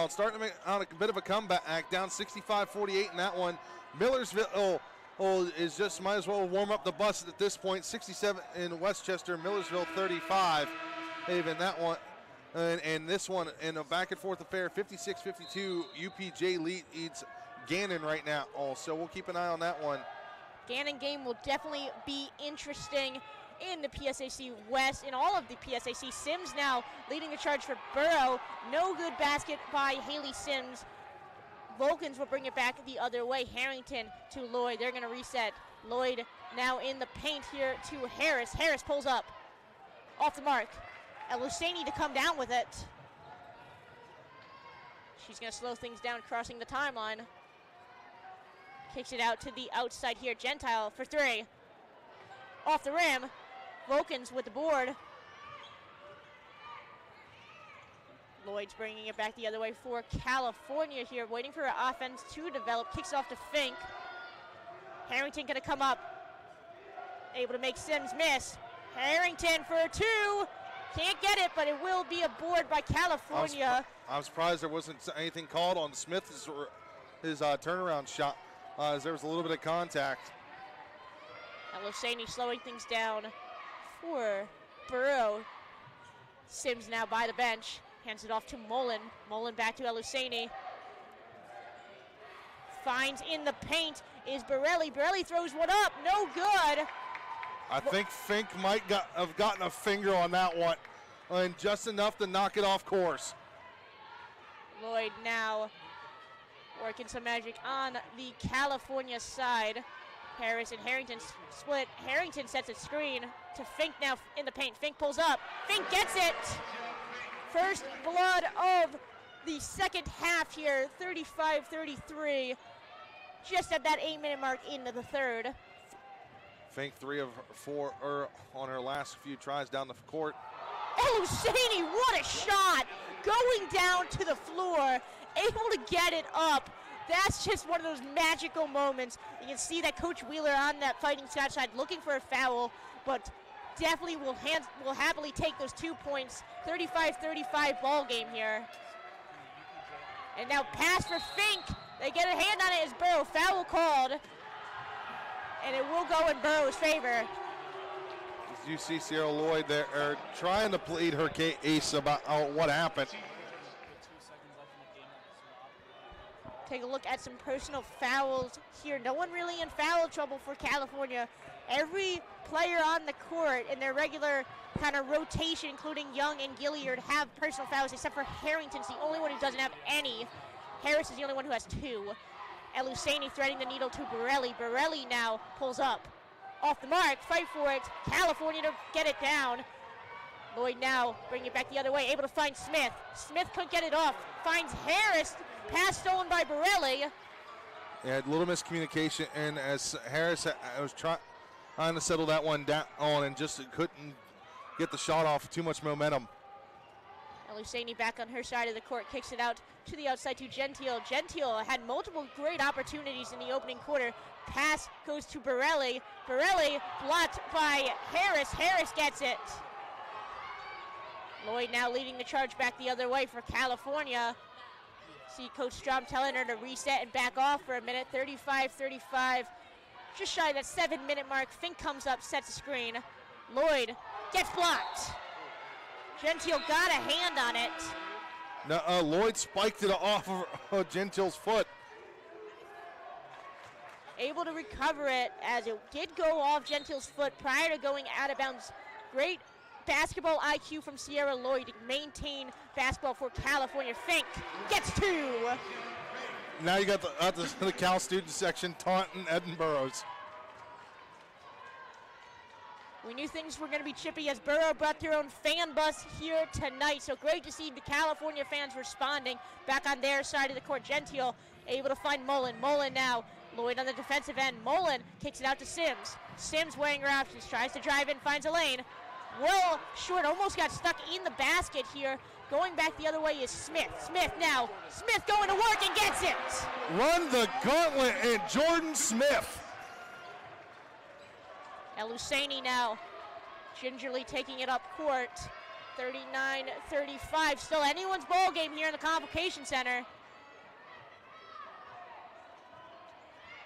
starting to make out a bit of a comeback, down 65-48 in that one. Millersville is just might as well warm up the bus at this point. 67 in Westchester, Millersville 35. Even that one, and this one in a back and forth affair, 56-52. UPJ leads Gannon right now. So we'll keep an eye on that one. Gannon game will definitely be interesting in the PSAC West, in all of the PSAC. Sims now leading the charge for Borough. No good basket by Haley Sims. Vulcans will bring it back the other way. Harrington to Lloyd. They're going to reset. Lloyd now in the paint here to Harris. Harris pulls up. Off the mark. Elusaney to come down with it. She's going to slow things down crossing the timeline. Kicks it out to the outside here. Gentile for 3. Off the rim. Vulcans with the board. Lloyd's bringing it back the other way for California here, waiting for her offense to develop. Kicks off to Fink. Harrington going to come up. Able to make Sims miss. Harrington for 2. Can't get it, but it will be a board by California. I'm surprised there wasn't anything called on Smith's his turnaround shot, as there was a little bit of contact. Elusaney slowing things down for Borough. Sims now by the bench. Hands it off to Mullen. Mullen back to Elusaney. Finds in the paint is Borelli. Borelli throws one up. No good. I think Fink might have gotten a finger on that one, and just enough to knock it off course. Lloyd now working some magic on the California side. Harris and Harrington split. Harrington sets a screen to Fink now in the paint. Fink pulls up. Fink gets it. First blood of the second half here, 35-33. Just at that 8-minute mark into the third. Fink 3 of 4 on her last few tries down the court. Elusaney, what a shot! Going down to the floor, able to get it up That's just one of those magical moments. You can see that Coach Wheeler on that Fighting Scots side looking for a foul, but definitely will happily take those 2 points. 35-35 ball game here. And now pass for Fink. They get a hand on it as Burrow. Foul called. And it will go in Burrow's favor. As you see Sierra Lloyd there trying to plead her case about what happened. Take a look at some personal fouls here. No one really in foul trouble for California. Every player on the court in their regular kind of rotation, including Young and Gilliard, have personal fouls, except for Harrington's the only one who doesn't have any. Harris is the only one who has 2. El-Husseini threading the needle to Borelli. Borelli now pulls up. Off the mark, fight for it. California to get it down. Lloyd now bringing it back the other way, able to find Smith. Smith couldn't get it off. Finds Harris. Pass stolen by Borelli. Yeah, a little miscommunication, and as Harris was trying to settle that one down and just couldn't get the shot off. Too much momentum. El-Husseini back on her side of the court, kicks it out to the outside to Gentile. Gentile had multiple great opportunities in the opening quarter. Pass goes to Borelli. Borelli blocked by Harris. Harris gets it. Lloyd now leading the charge back the other way for California. See Coach Strom telling her to reset and back off for a minute. 35-35, just shy of that 7-minute mark. Fink comes up, sets a screen. Lloyd gets blocked. Gentile got a hand on it. No, Lloyd spiked it off of Gentile's foot. Able to recover it as it did go off Gentile's foot prior to going out of bounds. Great basketball IQ from Sierra Lloyd to maintain basketball for California. Fink gets 2. Now you got the Cal student section taunting Edinboro's. We knew things were going to be chippy as Borough brought their own fan bus here tonight. So great to see the California fans responding back on their side of the court. Gentile able to find Mullen. Mullen now. Lloyd on the defensive end. Mullen kicks it out to Sims. Sims weighing her options. Tries to drive in. Finds a lane. Well short. Almost got stuck in the basket here. Going back the other way is Smith. Smith now. Smith going to work and gets it. Run the gauntlet and Jordan Smith. El-Husseini now gingerly taking it up court. 39-35. Still anyone's ball game here in the Convocation Center.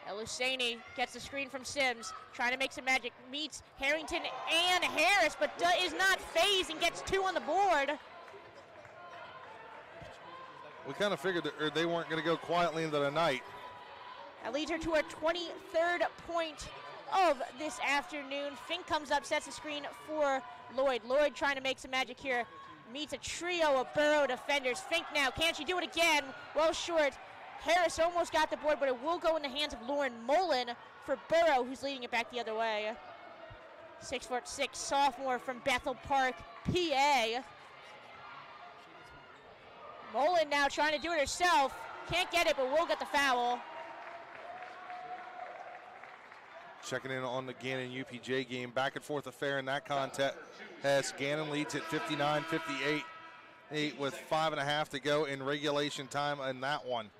El-Husseini gets the screen from Sims, trying to make some magic. Meets Harrington and Harris, but is not phased and gets 2 on the board. We kind of figured that they weren't going to go quietly into the night. That leads her to her 23rd point of this afternoon. Fink comes up, sets a screen for Lloyd. Lloyd trying to make some magic here. Meets a trio of Borough defenders. Fink now, can she do it again? Well short. Harris almost got the board, but it will go in the hands of Lauren Mullen for Borough, who's leading it back the other way. 6'6" sophomore from Bethel Park, PA. Mullen now trying to do it herself. Can't get it, but will get the foul. Checking in on the Gannon UPJ game. Back and forth affair in that contest. As Gannon leads at 59-58 with 5.5 to go in regulation time in that one.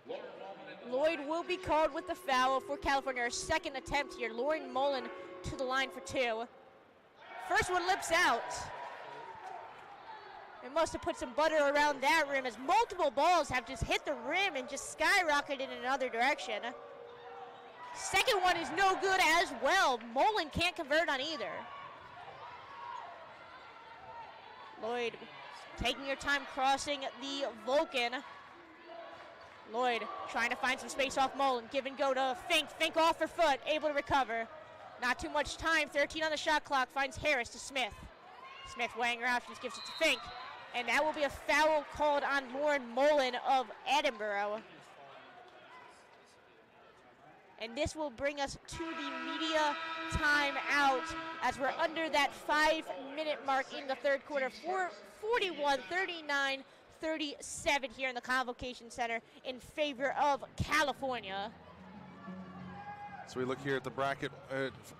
Lloyd will be called with the foul for California. Our second attempt here. Lauren Mullen to the line for 2. First one lips out. It must have put some butter around that rim as multiple balls have just hit the rim and just skyrocketed in another direction. Second one is no good as well. Mullen can't convert on either. Lloyd taking her time crossing the Vulcan. Lloyd trying to find some space off Mullen. Give and go to Fink. Fink off her foot, able to recover. Not too much time, 13 on the shot clock. Finds Harris to Smith. Smith weighing her options, gives it to Fink. And that will be a foul called on Lauren Mullen of Edinboro. And this will bring us to the media timeout as we're under that 5-minute mark in the third quarter. 41-39-37 here in the Convocation Center in favor of California. So we look here at the bracket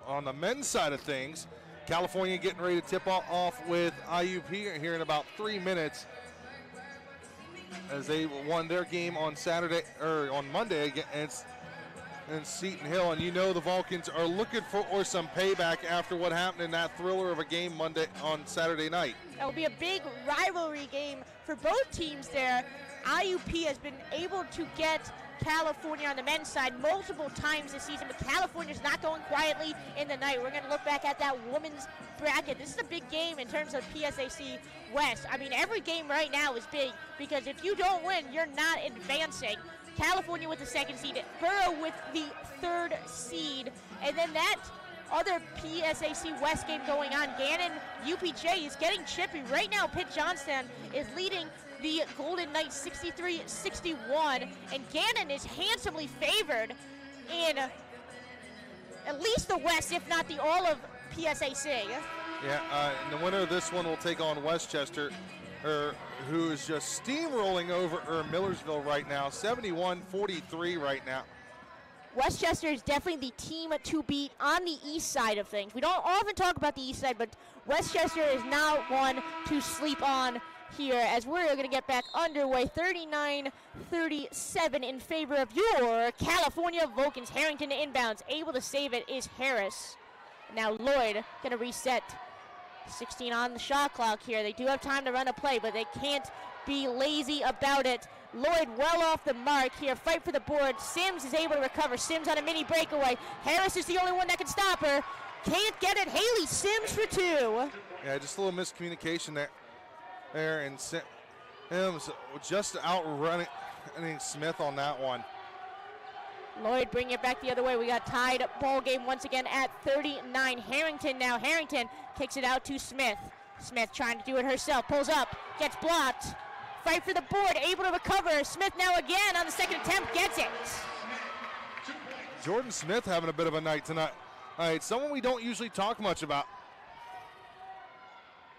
on the men's side of things. California getting ready to tip off with IUP here in about 3 minutes. as they won their game on Monday against Seton Hill. And you know the Vulcans are looking for some payback after what happened in that thriller of a game on Saturday night. That will be a big rivalry game for both teams there. IUP has been able to get California on the men's side multiple times this season, but California's not going quietly in the night. We're going to look back at that women's bracket. This is a big game in terms of PSAC West. I mean, every game right now is big because if you don't win, you're not advancing. California with the 2nd seed, Borough with the 3rd seed, and then that other PSAC West game going on, Gannon UPJ is getting chippy. Right now, Pitt Johnstown is leading the Golden Knights 63-61, and Gannon is handsomely favored in at least the West, if not the all of PSAC. Yeah, and the winner of this one will take on Westchester, who is just steamrolling over Millersville right now, 71-43 right now. Westchester is definitely the team to beat on the east side of things. We don't often talk about the east side, but Westchester is now one to sleep on here as we're going to get back underway. 39-37 in favor of your California Vulcans. Harrington inbounds. Able to save it is Harris. Now Lloyd going to reset. 16 on the shot clock here. They do have time to run a play, but they can't be lazy about it. Lloyd well off the mark here. Fight for the board. Sims is able to recover. Sims on a mini breakaway. Harris is the only one that can stop her. Can't get it. Haley Sims for 2. Yeah, just a little miscommunication there, and Sims just outrunning Smith on that one. Lloyd bringing it back the other way. We got tied ball game once again at 39. Harrington now. Harrington kicks it out to Smith. Smith trying to do it herself. Pulls up. Gets blocked. Fight for the board. Able to recover. Smith now again on the 2nd attempt. Gets it. Jordan Smith having a bit of a night tonight. All right, someone we don't usually talk much about.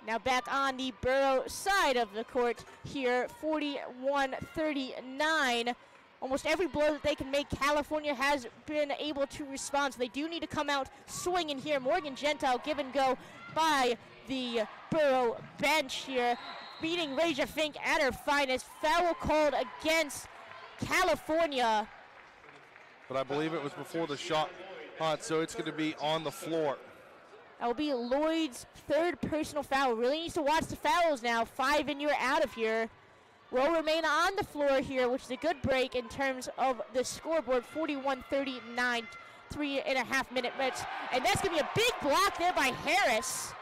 Now back on the Borough side of the court here. 41-39. Almost every blow that they can make, California has been able to respond. So they do need to come out swinging here. Morgan Gentile give and go by the Borough bench here. Beating Raja Fink at her finest. Foul called against California. But I believe it was before the shot, so it's going to be on the floor. That will be Lloyd's 3rd personal foul. Really needs to watch the fouls now. 5 and you're out of here. Will remain on the floor here, which is a good break in terms of the scoreboard. 41-39, 3.5 minute match. And that's going to be a big block there by Harris.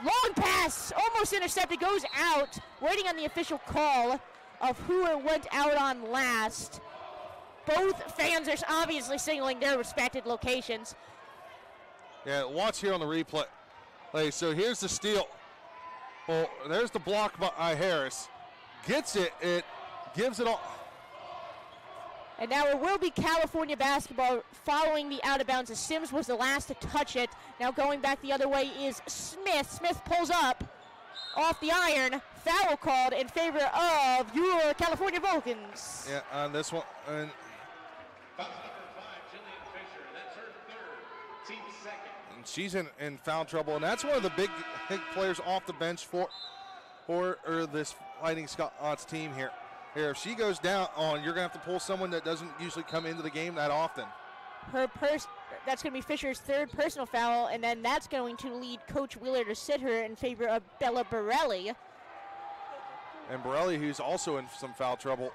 Long pass, almost intercepted, goes out. Waiting on the official call of who it went out on last. Both fans are obviously signaling their respected locations. Yeah, watch here on the replay. Hey, so here's the steal. Well, there's the block by Harris. Gets it, it gives it all. And now it will be California basketball following the out of bounds as Sims was the last to touch it. Now going back the other way is Smith. Smith pulls up off the iron. Foul called in favor of your California Vulcans. Yeah, on this one. And she's in foul trouble, and that's one of the big players off the bench for this Fighting Scots team here. If she goes down you're going to have to pull someone that doesn't usually come into the game that often. That's going to be Fisher's 3rd personal foul, and then that's going to lead Coach Wheeler to sit her in favor of Bella Borelli. And Borelli, who's also in some foul trouble.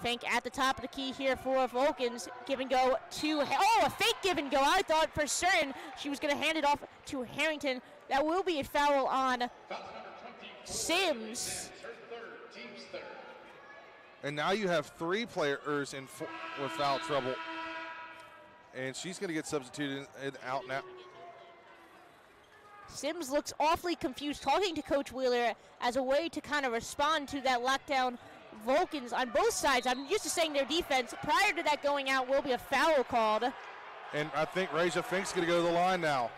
Fink at the top of the key here for Vulcans. Give and go to, a fake give and go. I thought for certain she was going to hand it off to Harrington. That will be a foul on Sims. And now you have 3 players with foul trouble. And she's going to get substituted out now. Sims looks awfully confused, talking to Coach Wheeler as a way to kind of respond to that lockdown Vulcans on both sides. I'm used to saying their defense. Prior to that going out will be a foul called. And I think Raja Fink's going to go to the line now.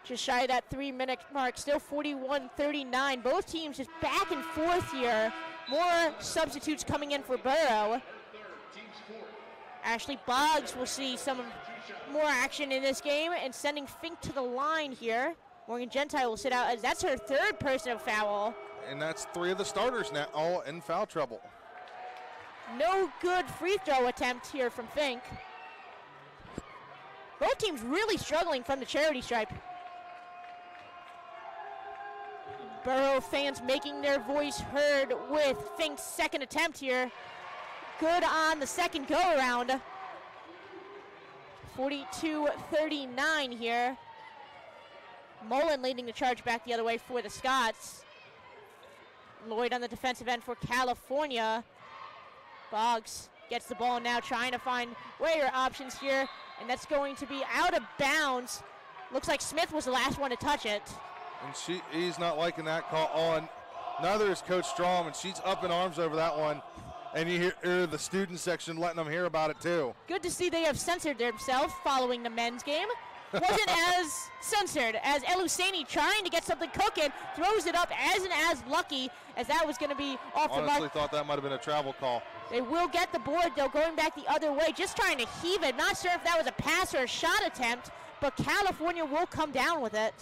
Just shy of that 3-minute mark, still 41-39. Both teams just back and forth here. More substitutes coming in for Borough. Ashley Boggs will see some more action in this game and sending Fink to the line here. Morgan Gentile will sit out as that's her third personal foul. And that's 3 of the starters now all in foul trouble. No good free throw attempt here from Fink. Both teams really struggling from the charity stripe. Borough fans making their voice heard with Fink's second attempt here. Good on the second go-around. 42-39 here. Mullen leading the charge back the other way for the Scots. Lloyd on the defensive end for California. Boggs gets the ball now, trying to find Wayer options here, and that's going to be out of bounds. Looks like Smith was the last one to touch it. And he's not liking that call on. Neither is Coach Strom, and she's up in arms over that one. And you hear the student section letting them hear about it too. Good to see they have censored themselves following the men's game. Wasn't as censored as Eluseni trying to get something cooking, throws it up as lucky as that was going to be off the mark. Honestly thought that might have been a travel call. They will get the board though, going back the other way, just trying to heave it. Not sure if that was a pass or a shot attempt, but California will come down with it.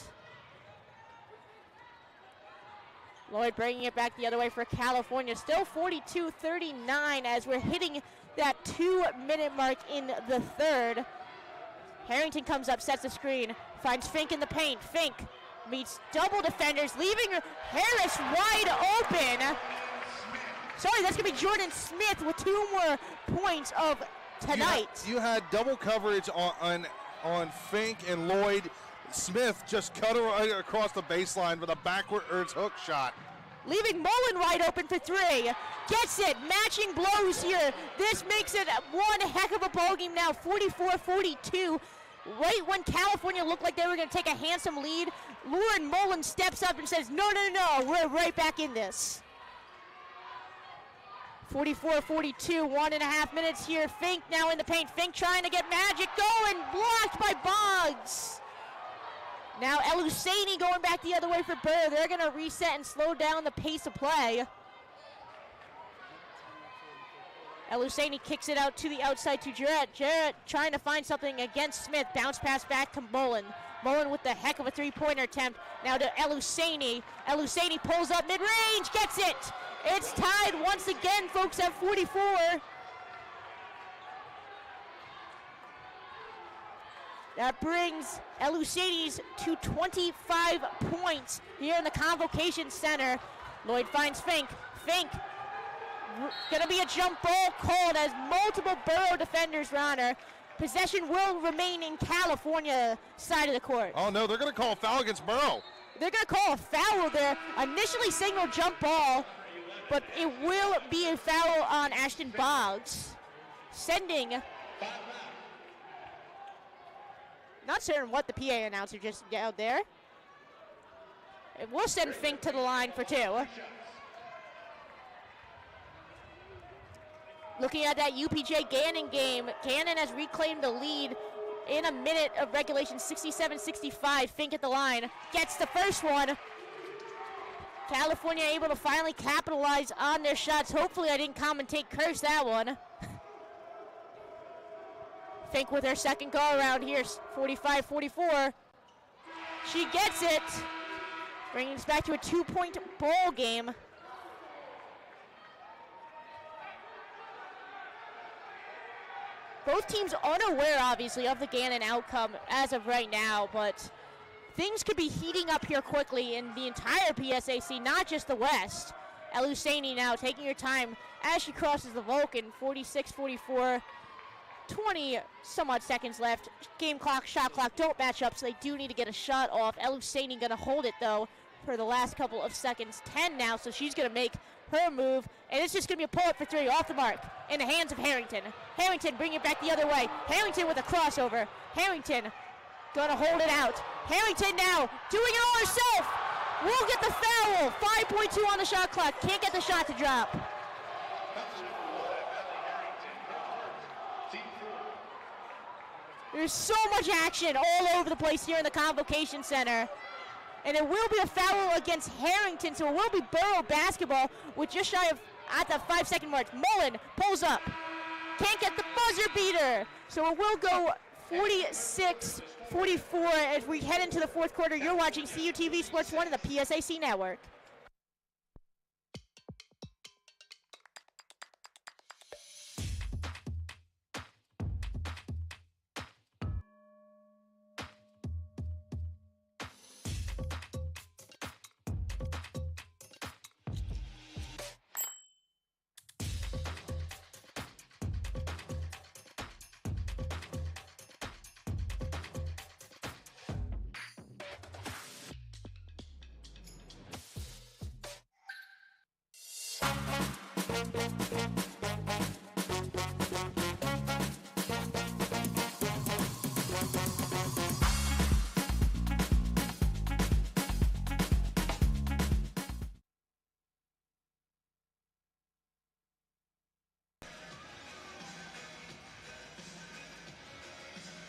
Lloyd bringing it back the other way for California. Still 42-39 as we're hitting that 2-minute mark in the third. Harrington comes up, sets the screen, finds Fink in the paint. Fink meets double defenders, leaving Harris wide open. Sorry, that's gonna be Jordan Smith with 2 more points of tonight. You had double coverage on Fink and Lloyd. Smith just cut her right across the baseline with a backwards hook shot. Leaving Mullen wide open for 3. Gets it, matching blows here. This makes it one heck of a ball game now, 44-42. Right when California looked like they were gonna take a handsome lead, Lauren Mullen steps up and says, no, we're right back in this. 44-42, 1.5 minutes here. Fink now in the paint. Fink trying to get magic going, blocked by Boggs. Now Eluseni going back the other way for Burr. They're going to reset and slow down the pace of play. Eluseni kicks it out to the outside to Jarrett. Jarrett trying to find something against Smith. Bounce pass back to Mullen. Mullen with the heck of a 3-pointer attempt. Now to Eluseni. Eluseni pulls up mid-range, gets it. It's tied once again, folks, at 44. That brings Eluseni's to 25 points here in the Convocation Center. Lloyd finds Fink. Fink, gonna be a jump ball called as multiple Borough defenders are on her. Possession will remain in California side of the court. Oh no, they're gonna call a foul against Borough. They're gonna call a foul there. Initially signaled jump ball, but it will be a foul on Ashton Boggs. Sending, not certain what the PA announcer just yelled there. It will send Fink to the line for 2. Looking at that UPJ Gannon game, Gannon has reclaimed the lead in a minute of regulation, 67-65. Fink at the line, gets the first one. California able to finally capitalize on their shots. Hopefully I didn't commentate curse that one. Fink with her second go around here, 45-44. She gets it, bringing us back to a 2-point ball game. Both teams unaware, obviously, of the Gannon outcome as of right now, but things could be heating up here quickly in the entire PSAC, not just the West. Eluseni now taking her time as she crosses the Vulcan, 46-44. 20 some odd seconds left. Game clock, shot clock don't match up, so they do need to get a shot off. Eluseni gonna hold it though for the last couple of seconds. 10 now, so she's gonna make her move, and it's just gonna be a pull-up for 3 off the mark in the hands of Harrington. Harrington bringing it back the other way. Harrington with a crossover. Harrington gonna hold it out. Harrington now doing it all herself. Will get the foul. 5.2 on the shot clock. Can't get the shot to drop. There's so much action all over the place here in the Convocation Center. And it will be a foul against Harrington, so it will be Borough basketball with just shy of at the 5-second mark. Mullen pulls up. Can't get the buzzer beater. So it will go 46-44 44 as we head into the fourth quarter. You're watching CUTV Sports 1 and the PSAC Network.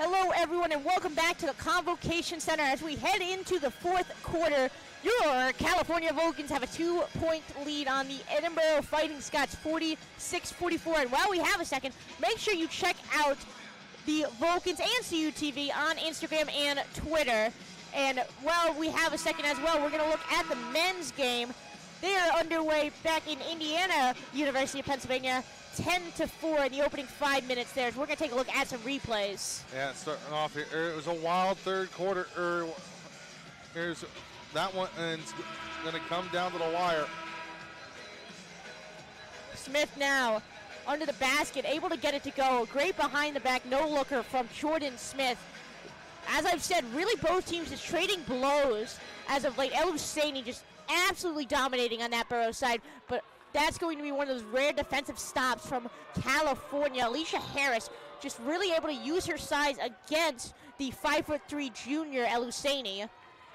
Hello, everyone, and welcome back to the Convocation Center as we head into the fourth quarter. Your California Vulcans have a 2-point lead on the Edinboro Fighting Scots, 46-44. And while we have a second, make sure you check out the Vulcans and CUTV on Instagram and Twitter. And while we have a second as well, we're going to look at the men's game. They are underway back in Indiana, University of Pennsylvania, 10-4 in the opening 5 minutes there. So we're going to take a look at some replays. Yeah, starting off here, it was a wild third quarter. Here's that one, and it's going to come down to the wire. Smith now under the basket, able to get it to go. Great behind the back, no looker from Jordan Smith. As I've said, really both teams just trading blows as of late. El-Husseini just absolutely dominating on that Borough side, but that's going to be one of those rare defensive stops from California. Alicia Harris just really able to use her size against the 5'3" junior El-Husseini.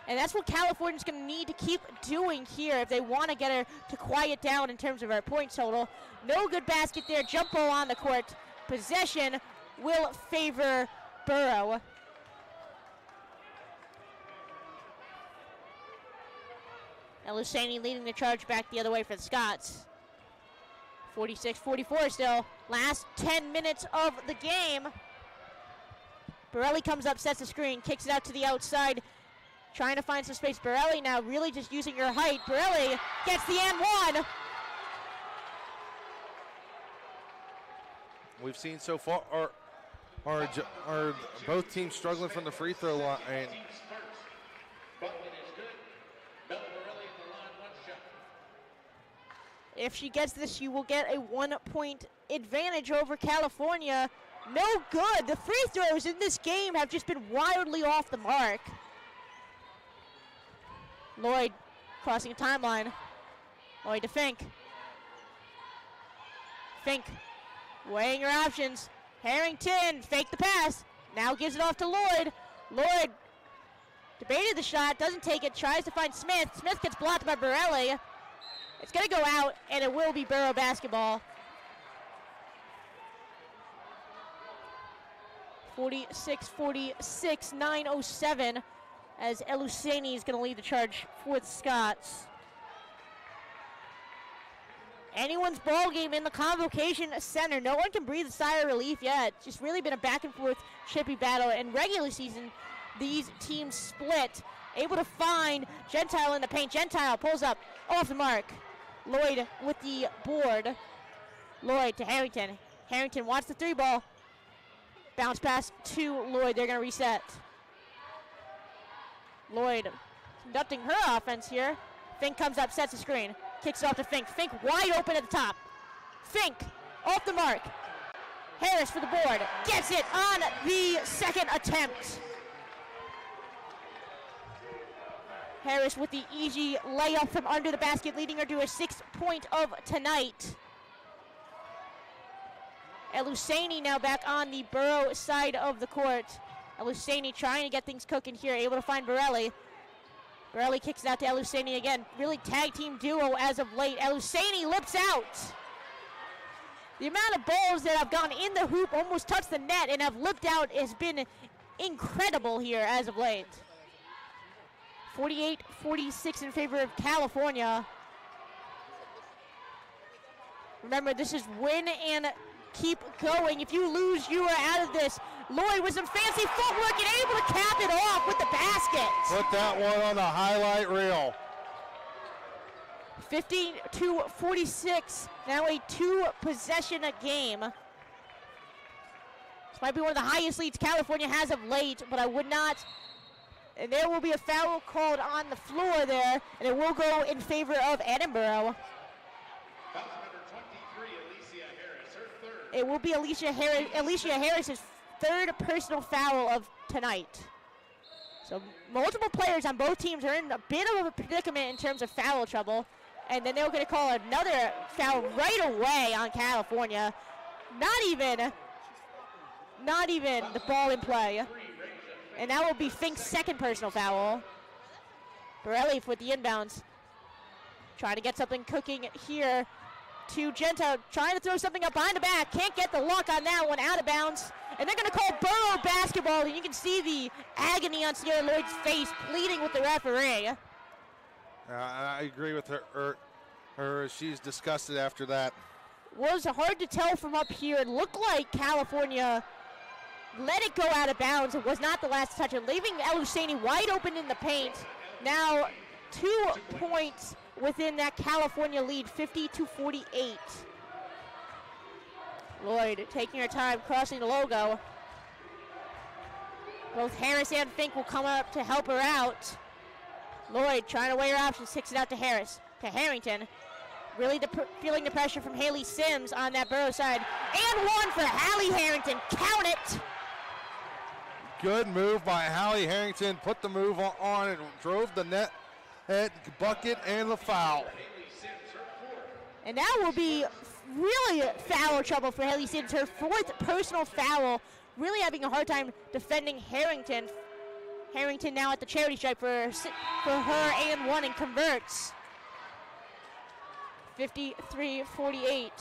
And that's what California's going to need to keep doing here if they want to get her to quiet down in terms of her point total. No good basket there. Jump ball on the court. Possession will favor Borough. El-Husseini leading the charge back the other way for the Scots. 46-44 still. Last 10 minutes of the game. Borelli comes up, sets the screen, kicks it out to the outside, trying to find some space. Borelli now really just using her height. Borelli gets the and one. We've seen so far are both teams struggling from the free throw line. If she gets this, she will get a 1-point advantage over California. No good. The free throws in this game have just been wildly off the mark. Lloyd crossing a timeline. Lloyd to Fink. Fink weighing her options. Harrington, fake the pass. Now gives it off to Lloyd. Lloyd debated the shot, doesn't take it, tries to find Smith. Smith gets blocked by Borelli. It's going to go out, and it will be Borough basketball. 46-46, 9:07, as El-Husseini is going to lead the charge for the Scots. Anyone's ball game in the Convocation Center. No one can breathe a sigh of relief yet. It's just really been a back-and-forth chippy battle. In regular season, these teams split. Able to find Gentile in the paint. Gentile pulls up off the mark. Lloyd with the board. Lloyd to Harrington. Harrington wants the three ball. Bounce pass to Lloyd. They're going to reset. Lloyd conducting her offense here. Fink comes up, sets the screen. Kicks it off to Fink. Fink wide open at the top. Fink off the mark. Harris for the board. Gets it on the second attempt. Harris with the easy layup from under the basket, leading her to a 6-point of tonight. El-Husseini now back on the Borough side of the court. El-Husseini trying to get things cooking here, able to find Borelli. Borelli kicks it out to El-Husseini again. Really tag team duo as of late. El-Husseini lips out. The amount of balls that have gone in the hoop, almost touched the net, and have lipped out has been incredible here as of late. 48-46 in favor of California. Remember, this is win and keep going. If you lose, you are out of this. Lloyd with some fancy footwork and able to cap it off with the basket. Put that one on the highlight reel. 50-46, now a 2-possession game. This might be one of the highest leads California has of late, but I would not. And there will be a foul called on the floor there, and it will go in favor of Edinboro. It will be Alicia Harris's third personal foul of tonight. So multiple players on both teams are in a bit of a predicament in terms of foul trouble. And then they're going to call another foul right away on California. Not even the ball in play. And that will be Fink's second personal foul. Borelli with the inbounds. Trying to get something cooking here to Gento. Trying to throw something up behind the back. Can't get the luck on that one, out of bounds. And they're going to call Borough basketball. And you can see the agony on Sierra Lloyd's face, pleading with the referee. I agree with her. She's disgusted after that. Was hard to tell from up here. It looked like California let it go out of bounds. It was not the last touch, and leaving El Husseini wide open in the paint. Now 2 points within that California lead, 50-48. Lloyd taking her time, crossing the logo. Both Harris and Fink will come up to help her out. Lloyd trying to weigh her options, kicks it out to Harris, to Harrington. Really feeling the pressure from Haley Sims on that Borough side. And one for Hallie Harrington, count it! Good move by Hallie Harrington, put the move on and drove the net at bucket and the foul. And that will be really foul trouble for Haley Sims, her fourth personal foul. Really having a hard time defending Harrington. Harrington now at the charity stripe for her and one, and converts. 53-48.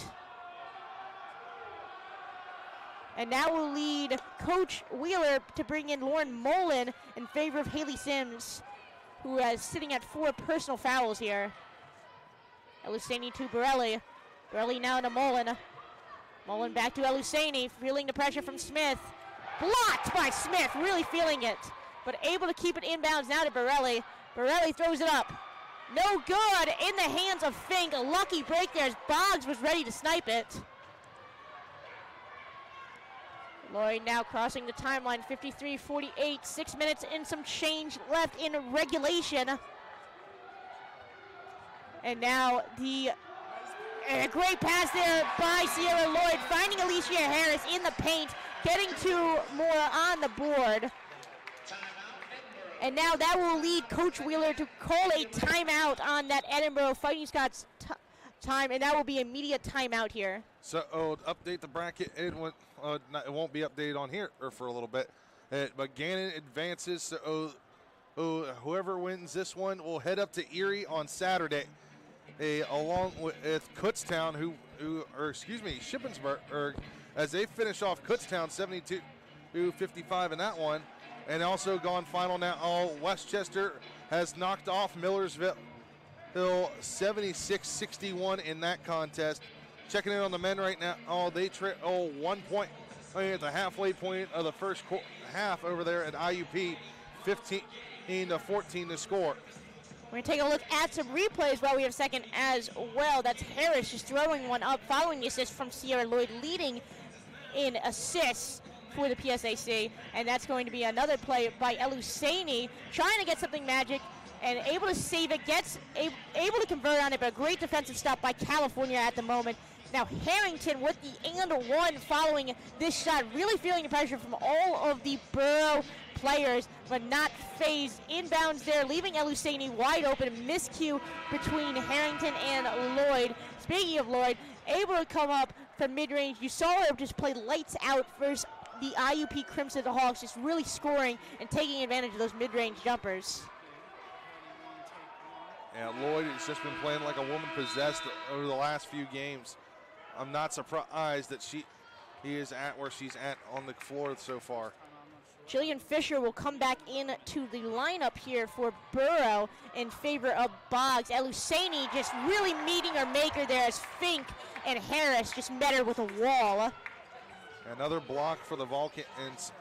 And now we'll lead Coach Wheeler to bring in Lauren Mullen in favor of Haley Sims, who is sitting at 4 personal fouls here. El Husseini to Borelli. Borelli now to Mullen. Mullen back to El Husseini, feeling the pressure from Smith. Blocked by Smith, really feeling it, but able to keep it inbounds now to Borelli. Borelli throws it up. No good, in the hands of Fink. A lucky break there as Boggs was ready to snipe it. Lloyd now crossing the timeline, 53-48, 6 minutes and some change left in regulation. And now a great pass there by Sierra Lloyd, finding Alicia Harris in the paint, getting 2 more on the board. And now that will lead Coach Wheeler to call a timeout on that Edinboro Fighting Scots time, and that will be immediate timeout here. So update the bracket. It won't be updated on here for a little bit. But Gannon advances. So whoever wins this one will head up to Erie on Saturday, along with Kutztown, Shippensburg, as they finish off Kutztown 72-55 in that one. And also gone final now. Westchester has knocked off Millersville 76-61 in that contest. Checking in on the men right now. They 1 point at the halfway point of the first half over there at IUP. 15-14 to score. We're going to take a look at some replays while we have second as well. That's Harris just throwing one up following the assist from Sierra Lloyd, leading in assists for the PSAC, and that's going to be another play by El Husseini, trying to get something magic and able to save it, able to convert on it, but a great defensive stop by California at the moment. Now Harrington with the and one following this shot, really feeling the pressure from all of the Borough players, but not phased. Inbounds there, leaving El Husseini wide open. Miscue between Harrington and Lloyd. Speaking of Lloyd, able to come up from mid-range. You saw her just play lights out versus the IUP Crimson Hawks, just really scoring and taking advantage of those mid-range jumpers. Yeah, Lloyd has just been playing like a woman possessed over the last few games. I'm not surprised that he is at where she's at on the floor so far. Jillian Fisher will come back into the lineup here for Borough in favor of Boggs. El Husseini just really meeting her maker there as Fink and Harris just met her with a wall. Another block for the Vulcans.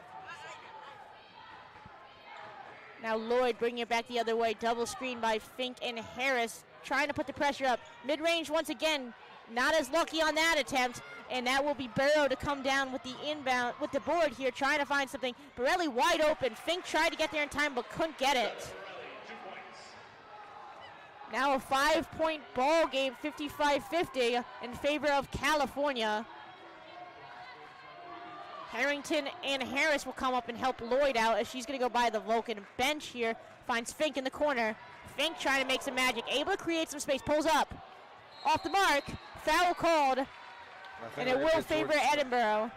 Now Lloyd bringing it back the other way. Double screen by Fink and Harris, trying to put the pressure up. Mid-range once again, not as lucky on that attempt. And that will be Burrow to come down with the inbound, with the board here, trying to find something. Borelli wide open. Fink tried to get there in time, but couldn't get it. Now a 5-point ball game, 55-50 in favor of California. Harrington and Harris will come up and help Lloyd out as she's going to go by the Vulcan bench here. Finds Fink in the corner. Fink trying to make some magic. Able to create some space. Pulls up. Off the mark. Foul called. And it will favor Edinboro.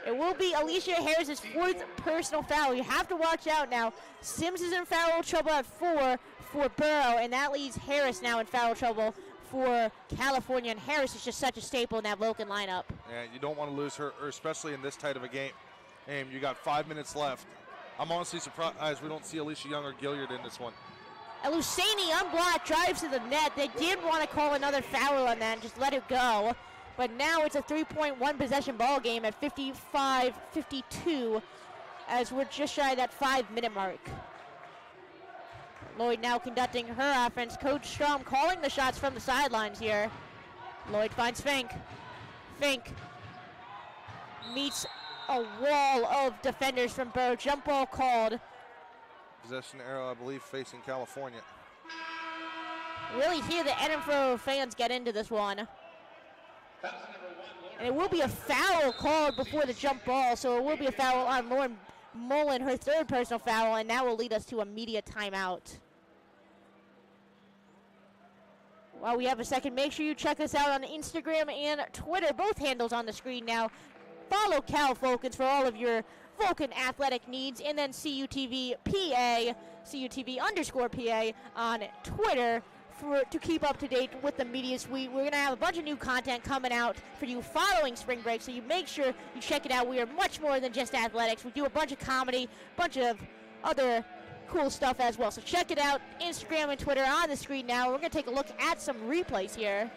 It will be Alicia Harris's 4th personal foul. You have to watch out now. Sims is in foul trouble at 4 for Burrow, and that leaves Harris now in foul trouble for California. And Harris is just such a staple in that Vulcan lineup. Yeah, you don't want to lose her, especially in this tight of a game. And you got 5 minutes left. I'm honestly surprised we don't see Alicia Young or Gilliard in this one. Eluseni unblocked, drives to the net. They did want to call another foul on that and just let it go. But now it's a 3-point possession ball game at 55-52 as we're just shy of that 5-minute mark. Lloyd now conducting her offense. Coach Strom calling the shots from the sidelines here. Lloyd finds Fink. Fink meets a wall of defenders from Burrow. Jump ball called. Possession arrow, I believe, facing California. Really hear the Edinboro fans get into this one. And it will be a foul called before the jump ball, so it will be a foul on Lauren Mullen, her 3rd personal foul, and that will lead us to a media timeout. While we have a second, make sure you check us out on Instagram and Twitter, both handles on the screen now. Follow Cal Vulcans for all of your Vulcan athletic needs, and then CUTV PA, CUTV_PA on Twitter to keep up to date with the media suite. We're going to have a bunch of new content coming out for you following spring break, so you make sure you check it out. We are much more than just athletics. We do a bunch of comedy, bunch of other cool stuff as well. So check it out, Instagram and Twitter on the screen now. We're going to take a look at some replays here.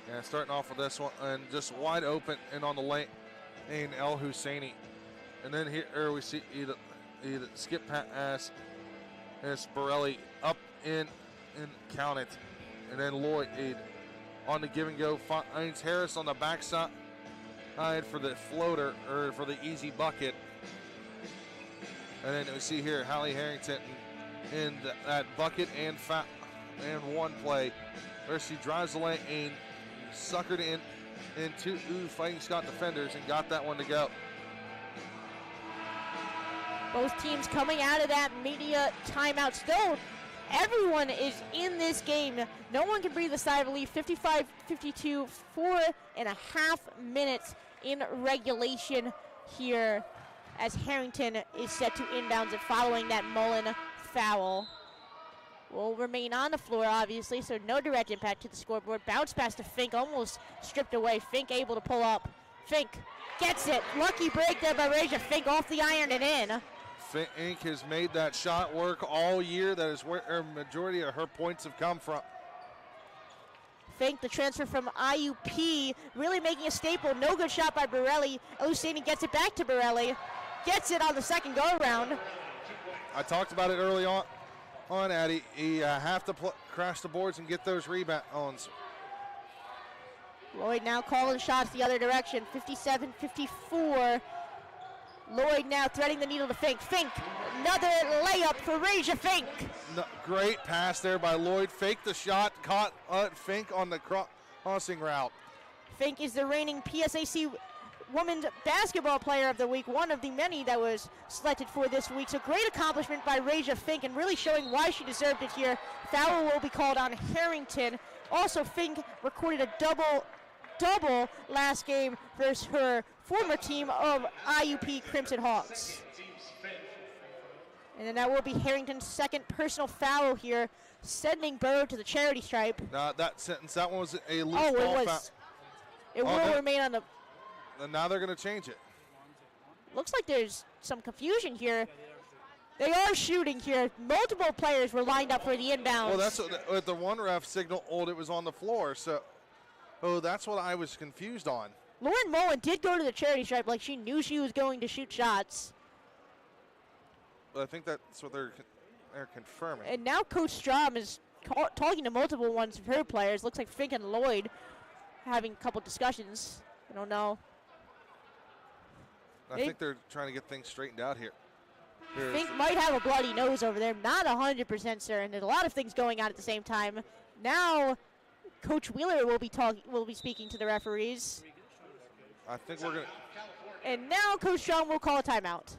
Yeah, starting off with this one, and just wide open and on the lane, El Husseini. And then here we see either skip pass as Borelli up in and count it. And then Lloyd on the give and go finds Harris on the backside for the floater, or for the easy bucket. And then we see here Hallie Harrington in that bucket and one play where she drives the lane and suckered in two Fighting Scott defenders and got that one to go. Both teams coming out of that media timeout still. Everyone is in this game. No one can breathe a sigh of relief. 55-52, 4.5 minutes in regulation here as Harrington is set to inbounds it following that Mullen foul. Will remain on the floor, obviously, so no direct impact to the scoreboard. Bounce pass to Fink, almost stripped away. Fink able to pull up. Fink gets it. Lucky break there by Raja. Fink off the iron and in. Fink has made that shot work all year. That is where a majority of her points have come from. Fink, the transfer from IUP, really making a staple. No good shot by Borelli. Eluseni gets it back to Borelli. Gets it on the second go-around. I talked about it early on, Addie. You have to crash the boards and get those rebounds. Lloyd now calling shots the other direction. 57-54. Lloyd now threading the needle to Fink. Fink, another layup for Raja Fink. No, great pass there by Lloyd. Faked the shot, caught Fink on the crossing route. Fink is the reigning PSAC Women's Basketball Player of the Week, one of the many that was selected for this week. So great accomplishment by Raja Fink and really showing why she deserved it here. Foul will be called on Harrington. Also, Fink recorded a double last game versus her former team of IUP Crimson Hawks. And then that will be Harrington's second personal foul here, sending Burrow to the charity stripe. That one was a loose ball foul. It will remain on the... And now they're going to change it. Looks like there's some confusion here. They are shooting here. Multiple players were lined up for the inbounds. Well, that's what the one ref signaled it was on the floor. So, that's what I was confused on. Lauren Mullen did go to the charity stripe like she knew she was going to shoot shots. But I think that's what they're confirming. And now Coach Strom is talking to multiple ones of her players. Looks like Fink and Lloyd having a couple discussions. I don't know. I think they're trying to get things straightened out here. Fink might have a bloody nose over there. Not 100% certain. There's a lot of things going on at the same time. Now, Coach Wheeler will be speaking to the referees. I think we're gonna. And now Coach Strom will call a timeout.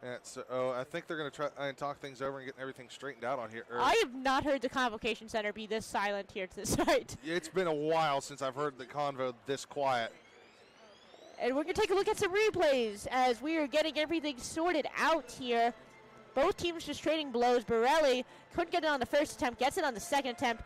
Yeah, so I think they're going to try and talk things over and get everything straightened out on here. I have not heard the Convocation Center be this silent here to the site. It's been a while since I've heard the convo this quiet. And we're going to take a look at some replays as we are getting everything sorted out here. Both teams just trading blows. Borelli couldn't get it on the first attempt, gets it on the second attempt.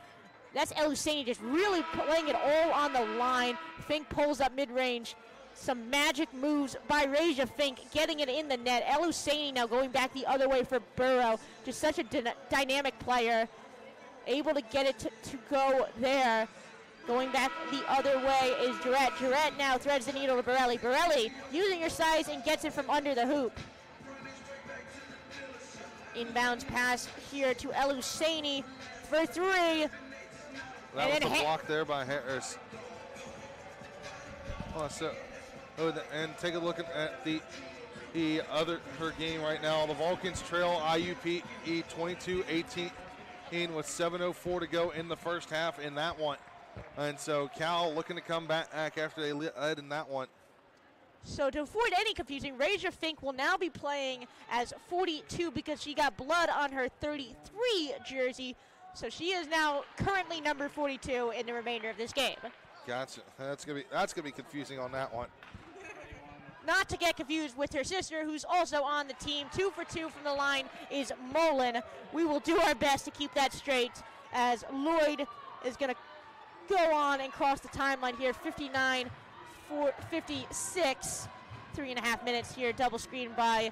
That's El Husseini just really playing it all on the line. Fink pulls up mid-range. Some magic moves by Raja Fink, getting it in the net. El Husseini now going back the other way for Burrow. Just such a dynamic player. Able to get it to go there. Going back the other way is Jarrett. Jarrett now threads the needle to Borelli. Borelli using her size and gets it from under the hoop. Inbounds pass here to El Husseini for three. That was a block there by Harris. And take a look at her game right now. The Vulcans trail IUP 22-18 with 7:04 to go in the first half in that one. And so Cal looking to come back after they led in that one. So to avoid any confusion, Raja Fink will now be playing as 42 because she got blood on her 33 jersey. So she is now currently number 42 in the remainder of this game. Gotcha. That's gonna be confusing on that one. Not to get confused with her sister, who's also on the team. 2 for 2 from the line is Mullen. We will do our best to keep that straight as Lloyd is going to go on and cross the timeline here. 59 for 56. 3.5 minutes here. Double screen by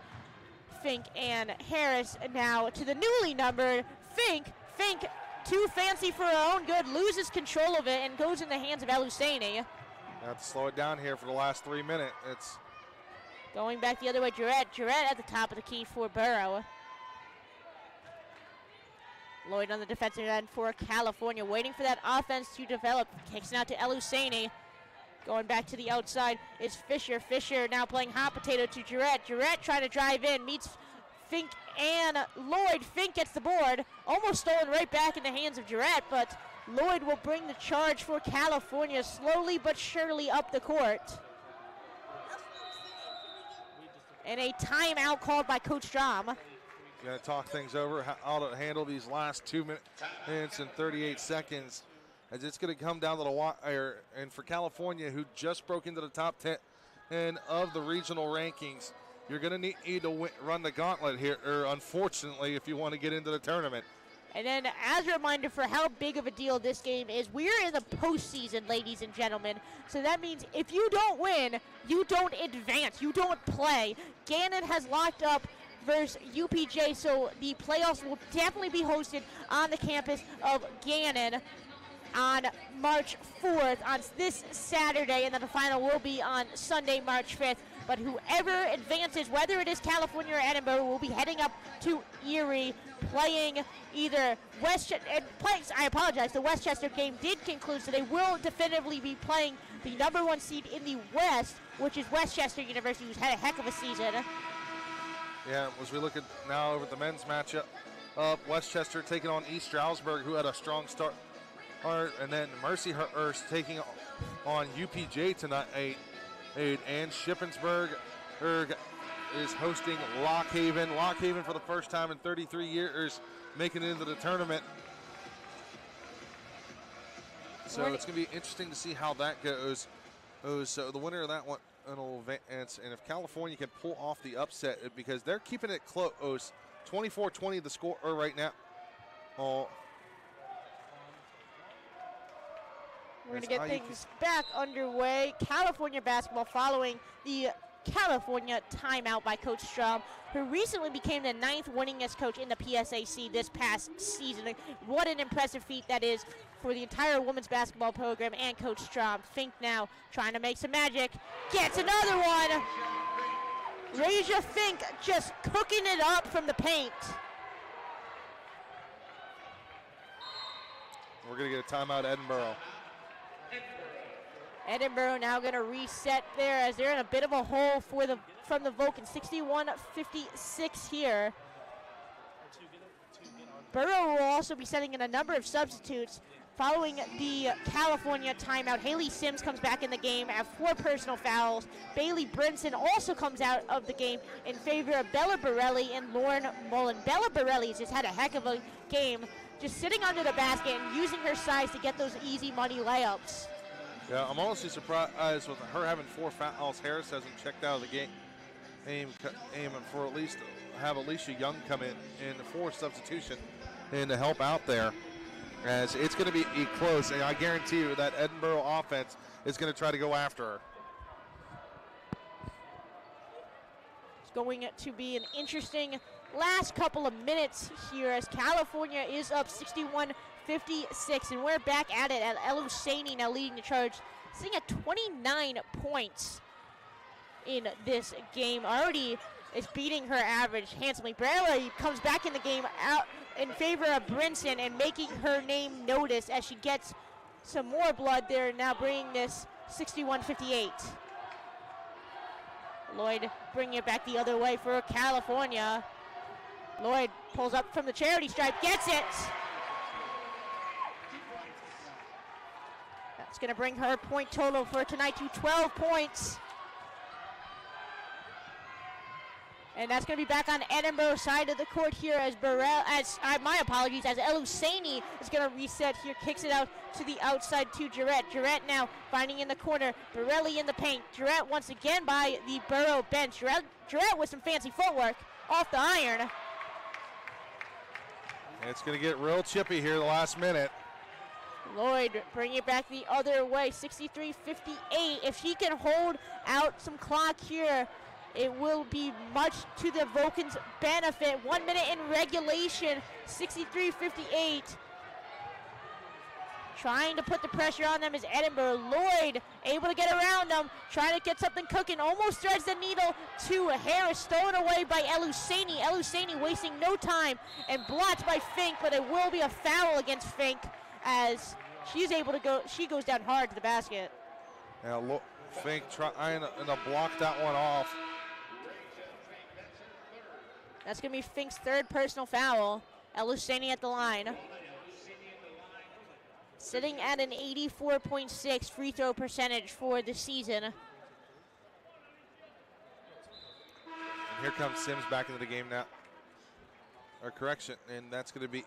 Fink and Harris. Now to the newly numbered Fink. Fink, too fancy for her own good, loses control of it and goes in the hands of El Husseini. Have to slow it down here for the last 3 minutes. It's going back the other way, Jarrett. Jarrett at the top of the key for Burrow. Lloyd on the defensive end for California, waiting for that offense to develop. Kicks it out to El Husseini. Going back to the outside is Fisher. Fisher now playing hot potato to Jarrett. Jarrett trying to drive in, meets Fink and Lloyd. Fink gets the board. Almost stolen right back in the hands of Jarrett, but Lloyd will bring the charge for California slowly but surely up the court. And a timeout called by Coach Strom. Going to talk things over, how to handle these last 2 minutes and 38 seconds. As it's going to come down to the wire. And for California, who just broke into the top 10 of the regional rankings, you're going to need to run the gauntlet here, unfortunately, if you want to get into the tournament. And then as a reminder for how big of a deal this game is, we're in the postseason, ladies and gentlemen. So that means if you don't win, you don't advance, you don't play. Gannon has locked up versus UPJ, so the playoffs will definitely be hosted on the campus of Gannon on March 4th, on this Saturday, and then the final will be on Sunday, March 5th. But whoever advances, whether it is California or Edinboro, will be heading up to Erie, playing either I apologize, the Westchester game did conclude, so they will definitively be playing the number 1 seed in the West, which is Westchester University, who's had a heck of a season. Yeah, as we look at now over the men's matchup, Westchester taking on East Stroudsburg, who had a strong start, and then Mercyhurst taking on UPJ tonight. And Shippensburg is hosting Lock Haven. Lock Haven for the first time in 33 years making it into the tournament. So it's going to be interesting to see how that goes. So the winner of that one will advance. And if California can pull off the upset, because they're keeping it close. 24-20 the score right now. We're going to get things back underway. California basketball following the California timeout by Coach Strom, who recently became the 9th winningest coach in the PSAC this past season. What an impressive feat that is for the entire women's basketball program and Coach Strom. Fink now trying to make some magic. Gets another one. Raja Fink just cooking it up from the paint. We're going to get a timeout, Edinboro. Edinboro now going to reset there as they're in a bit of a hole from the Vulcans. 61-56 here. Borough will also be sending in a number of substitutes following the California timeout. Haley Sims comes back in the game at 4 personal fouls. Bailey Brinson also comes out of the game in favor of Bella Borelli and Lauren Mullen. Bella Borelli's just had a heck of a game, just sitting under the basket and using her size to get those easy money layups. Yeah, I'm honestly surprised with her having 4 fouls. Harris hasn't checked out of the game. Aiming for at least have Alicia Young come in for substitution and to help out there. As it's going to be close, and I guarantee you that Edinboro offense is going to try to go after her. It's going to be an interesting last couple of minutes here as California is up 61-56, and we're back at it. El Husseini now leading the charge, sitting at 29 points in this game. Already is beating her average handsomely. Bradley comes back in the game out in favor of Brinson and making her name noticed as she gets some more blood there, now bringing this 61-58. Lloyd bringing it back the other way for California. Lloyd pulls up from the charity stripe, gets it. That's going to bring her point total for tonight to 12 points. And that's going to be back on Edinboro side of the court here as my apologies, as El Husseini is going to reset here, kicks it out to the outside to Jarrett. Jarrett now finding in the corner, Borelli in the paint. Jarrett once again by the Borough bench. Jarrett with some fancy footwork off the iron. And it's going to get real chippy here the last minute. Lloyd bringing it back the other way, 63-58. If she can hold out some clock here, it will be much to the Vulcans' benefit. 1 minute in regulation, 63-58. Trying to put the pressure on them is Edinboro. Lloyd able to get around them, trying to get something cooking. Almost threads the needle to Harris, stolen away by El Husseini. El Husseini wasting no time and blocked by Fink, but it will be a foul against Fink as she's able to go. She goes down hard to the basket. Now look, Fink trying to block that one off. That's going to be Fink's 3rd personal foul. El Husseini at the line. Sitting at an 84.6 free throw percentage for the season. And here comes Sims back into the game now. Or correction, and that's going to be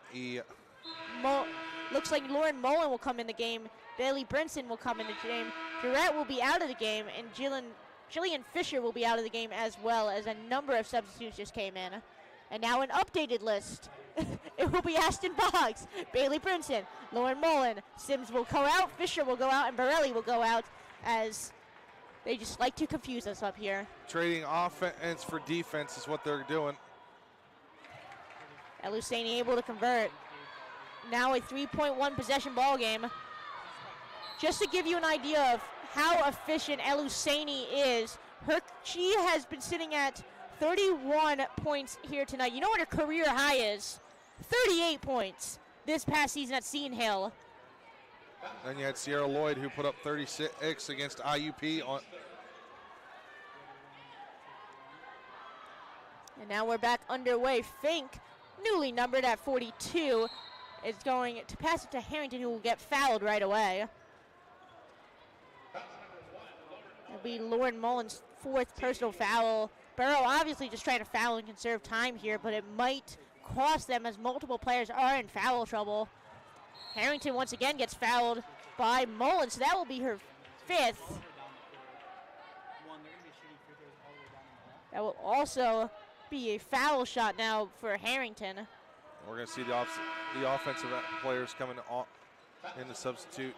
looks like Lauren Mullen will come in the game. Bailey Brinson will come in the game. Jarrett will be out of the game, and Jillian Fisher will be out of the game as well, as a number of substitutes just came in. And now an updated list. It will be Ashton Boggs, Bailey Brinson, Lauren Mullen, Sims will go out, Fisher will go out, and Borelli will go out, as they just like to confuse us up here. Trading offense for defense is what they're doing. El Husseini able to convert. Now a 3.1 possession ball game. Just to give you an idea of how efficient El Husseini is, she has been sitting at 31 points here tonight. You know what her career high is? 38 points this past season at Seton Hill. Then you had Sierra Lloyd, who put up 36 against IUP. And now we're back underway. Fink, newly numbered at 42, is going to pass it to Harrington, who will get fouled right away. It'll be Lauren Mullen's 4th personal foul. Borough obviously just trying to foul and conserve time here, but it might cost them as multiple players are in foul trouble. Harrington once again gets fouled by Mullen, so that will be her 5th. That will also be a foul shot now for Harrington. We're going to see the offensive players coming in the substitute.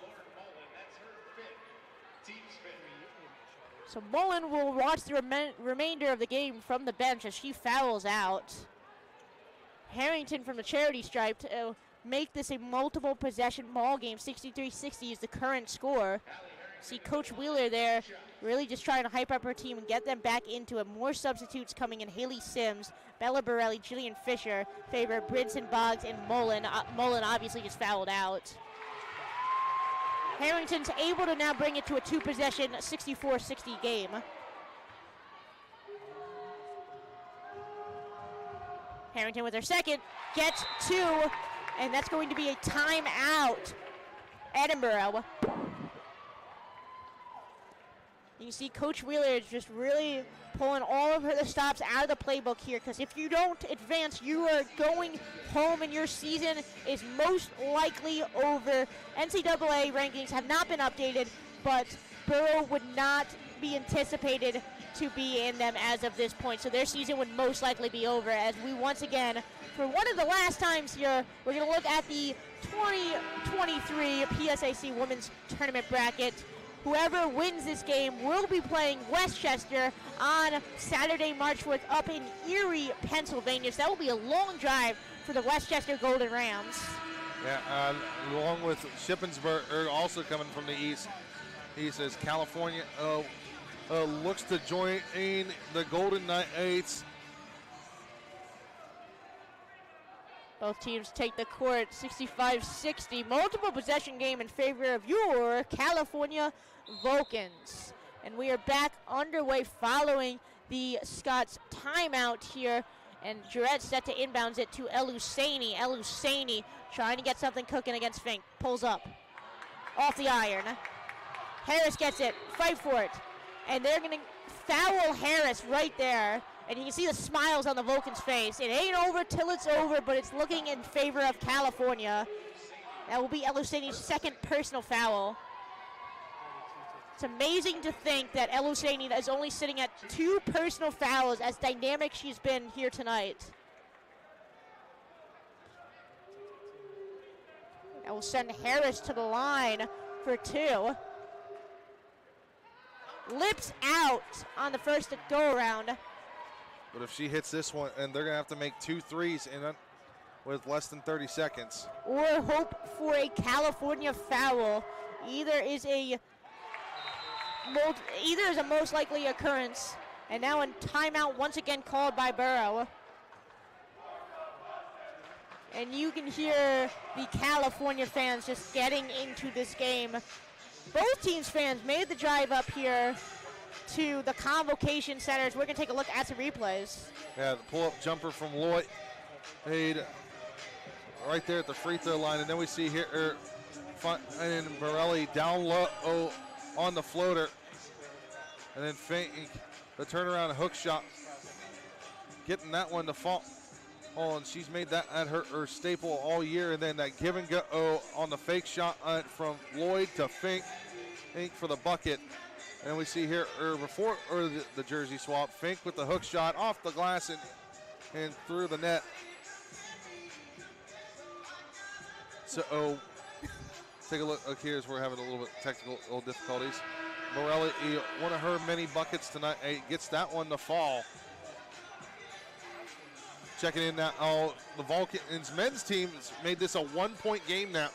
So Mullen will watch the remainder of the game from the bench as she fouls out. Harrington from the charity stripe to make this a multiple possession ball game. 63-60 is the current score. See Coach Wheeler there really just trying to hype up her team and get them back into it. More substitutes coming in. Haley Sims, Bella Borelli, Jillian Fisher, Faber, Brinson Boggs, and Mullen. Mullen obviously just fouled out. Harrington's able to now bring it to a two-possession 64-60 game. Harrington with her second, gets two, and that's going to be a timeout. Edinboro. You can see Coach Wheeler is just really pulling all of the stops out of the playbook here, because if you don't advance, you are going home and your season is most likely over. NCAA rankings have not been updated, but Borough would not be anticipated to be in them as of this point, so their season would most likely be over, as we once again, for one of the last times here, we're going to look at the 2023 PSAC Women's Tournament bracket. Whoever wins this game will be playing Westchester on Saturday, March 4th up in Erie, Pennsylvania. So that will be a long drive for the Westchester Golden Rams. Yeah, along with Shippensburg also coming from the east. He says California looks to join in the Golden Knights. Both teams take the court 65-60. Multiple possession game in favor of your California Vulcans. And we are back underway following the Scots timeout here. And Jarrett set to inbounds it to El-Husseini. El-Husseini trying to get something cooking against Fink. Pulls up. Off the iron. Harris gets it. Fight for it. And they're going to foul Harris right there. And you can see the smiles on the Vulcans' face. It ain't over till it's over, but it's looking in favor of California. That will be El-Husseini's second personal foul. It's amazing to think that El-Husseini is only sitting at 2 personal fouls, as dynamic she's been here tonight. That will send Harris to the line for 2. Lips out on the first go-around. But if she hits this one, and they're going to have to make 2 threes with less than 30 seconds. Or hope for a California foul. Either is a most likely occurrence. And now in timeout once again called by Borough. And you can hear the California fans just getting into this game. Both teams' fans made the drive up here to the convocation centers. We're going to take a look at some replays. Yeah, the pull-up jumper from Lloyd made right there at the free throw line. And then we see here and Borelli down low on the floater. And then Fink, the turnaround hook shot, getting that one to fall. Oh, and she's made that at her staple all year. And then that give and go on the fake shot from Lloyd to Fink for the bucket. And we see here before the jersey swap, Fink with the hook shot off the glass and through the net. So take a look here as we're having a little bit technical difficulties. Borelli, one of her many buckets tonight, gets that one to fall. Checking in now, the Vulcans men's team has made this a 1-point game now.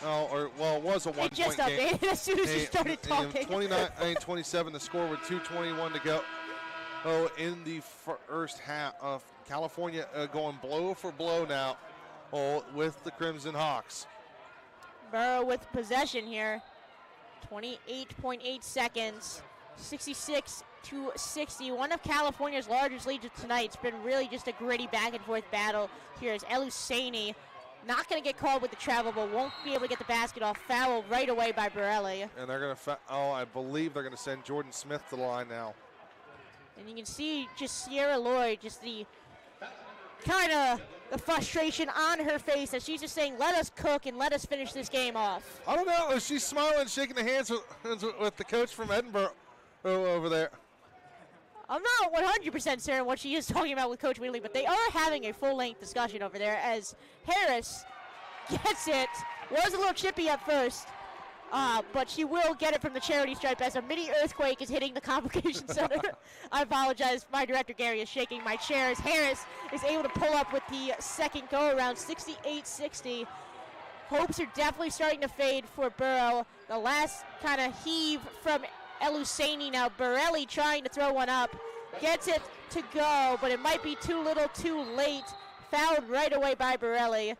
It was a 1-point game. It just updated as soon as you started talking. 29-27 the score with 2:21 to go. In the first half of California going blow for blow now with the Crimson Hawks. Borough with possession here. 28.8 seconds. 66-60. One of California's largest leads of tonight. It's been really just a gritty back and forth battle here as El-Husseini not going to get called with the travel, but won't be able to get the basket off. Foul right away by Borelli. And they're going to, I believe they're going to send Jordan Smith to the line now. And you can see just Sierra Lloyd, just the kind of the frustration on her face as she's just saying, let us cook and let us finish this game off. I don't know. She's smiling, shaking the hands with the coach from Edinboro over there. I'm not 100% certain what she is talking about with Coach Wheatley, but they are having a full-length discussion over there as Harris gets it. Was a little chippy at first. but she will get it from the charity stripe as a mini earthquake is hitting the Convocation Center. I apologize. My director, Gary, is shaking my chair as Harris is able to pull up with the second go-around, 68-60. Hopes are definitely starting to fade for Borough. The last kind of heave from El-Husseini. Now Borelli trying to throw one up. Gets it to go, but it might be too little too late. Fouled right away by Borelli.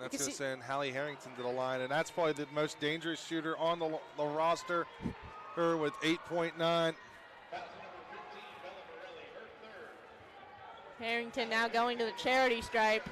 That's going to send Hallie Harrington to the line, and that's probably the most dangerous shooter on the roster. Her with 8.9. Harrington now going to the charity stripe.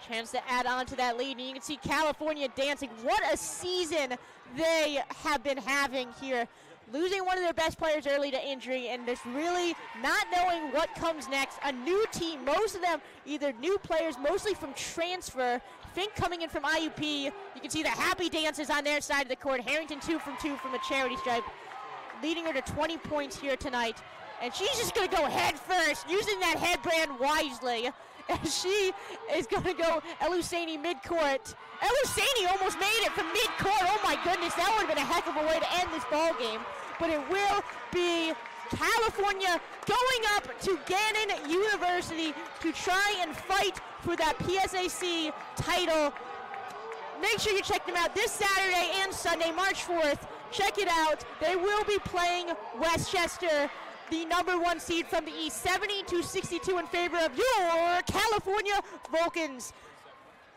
Chance to add on to that lead, and you can see California dancing. What a season they have been having here. Losing one of their best players early to injury, and just really not knowing what comes next. A new team, most of them either new players, mostly from transfer. Fink coming in from IUP. You can see the happy dances on their side of the court. Harrington 2 from 2 from the charity stripe, leading her to 20 points here tonight. And she's just going to go head first, using that headband wisely. And she is going to go El-Husseini midcourt. El-Husseini almost made it from midcourt. Oh my goodness, that would have been a heck of a way to end this ball game. But it will be California going up to Gannon University to try and fight for that PSAC title. Make sure you check them out this Saturday and Sunday, March 4th. Check it out. They will be playing Westchester, the #1 seed from the East, 70-62 in favor of your California Vulcans.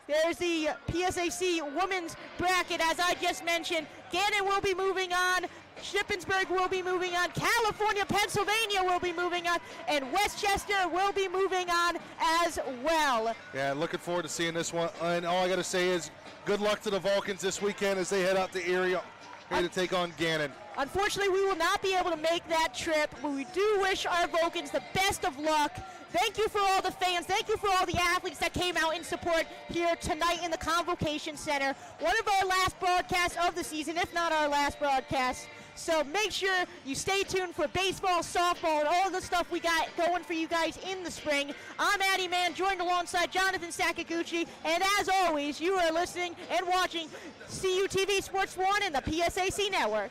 There's the PSAC women's bracket, as I just mentioned. Gannon will be moving on. Shippensburg will be moving on. California, Pennsylvania will be moving on. And Westchester will be moving on as well. Yeah, looking forward to seeing this one. And all I got to say is good luck to the Vulcans this weekend as they head out to Erie here to take on Gannon. Unfortunately, we will not be able to make that trip, but we do wish our Vulcans the best of luck. Thank you for all the fans. Thank you for all the athletes that came out in support here tonight in the Convocation Center. One of our last broadcasts of the season, if not our last broadcast. So make sure you stay tuned for baseball, softball, and all the stuff we got going for you guys in the spring. I'm Addie Mann, joined alongside Jonathan Sakaguchi, and as always, you are listening and watching CUTV Sports 1 and the PSAC Network.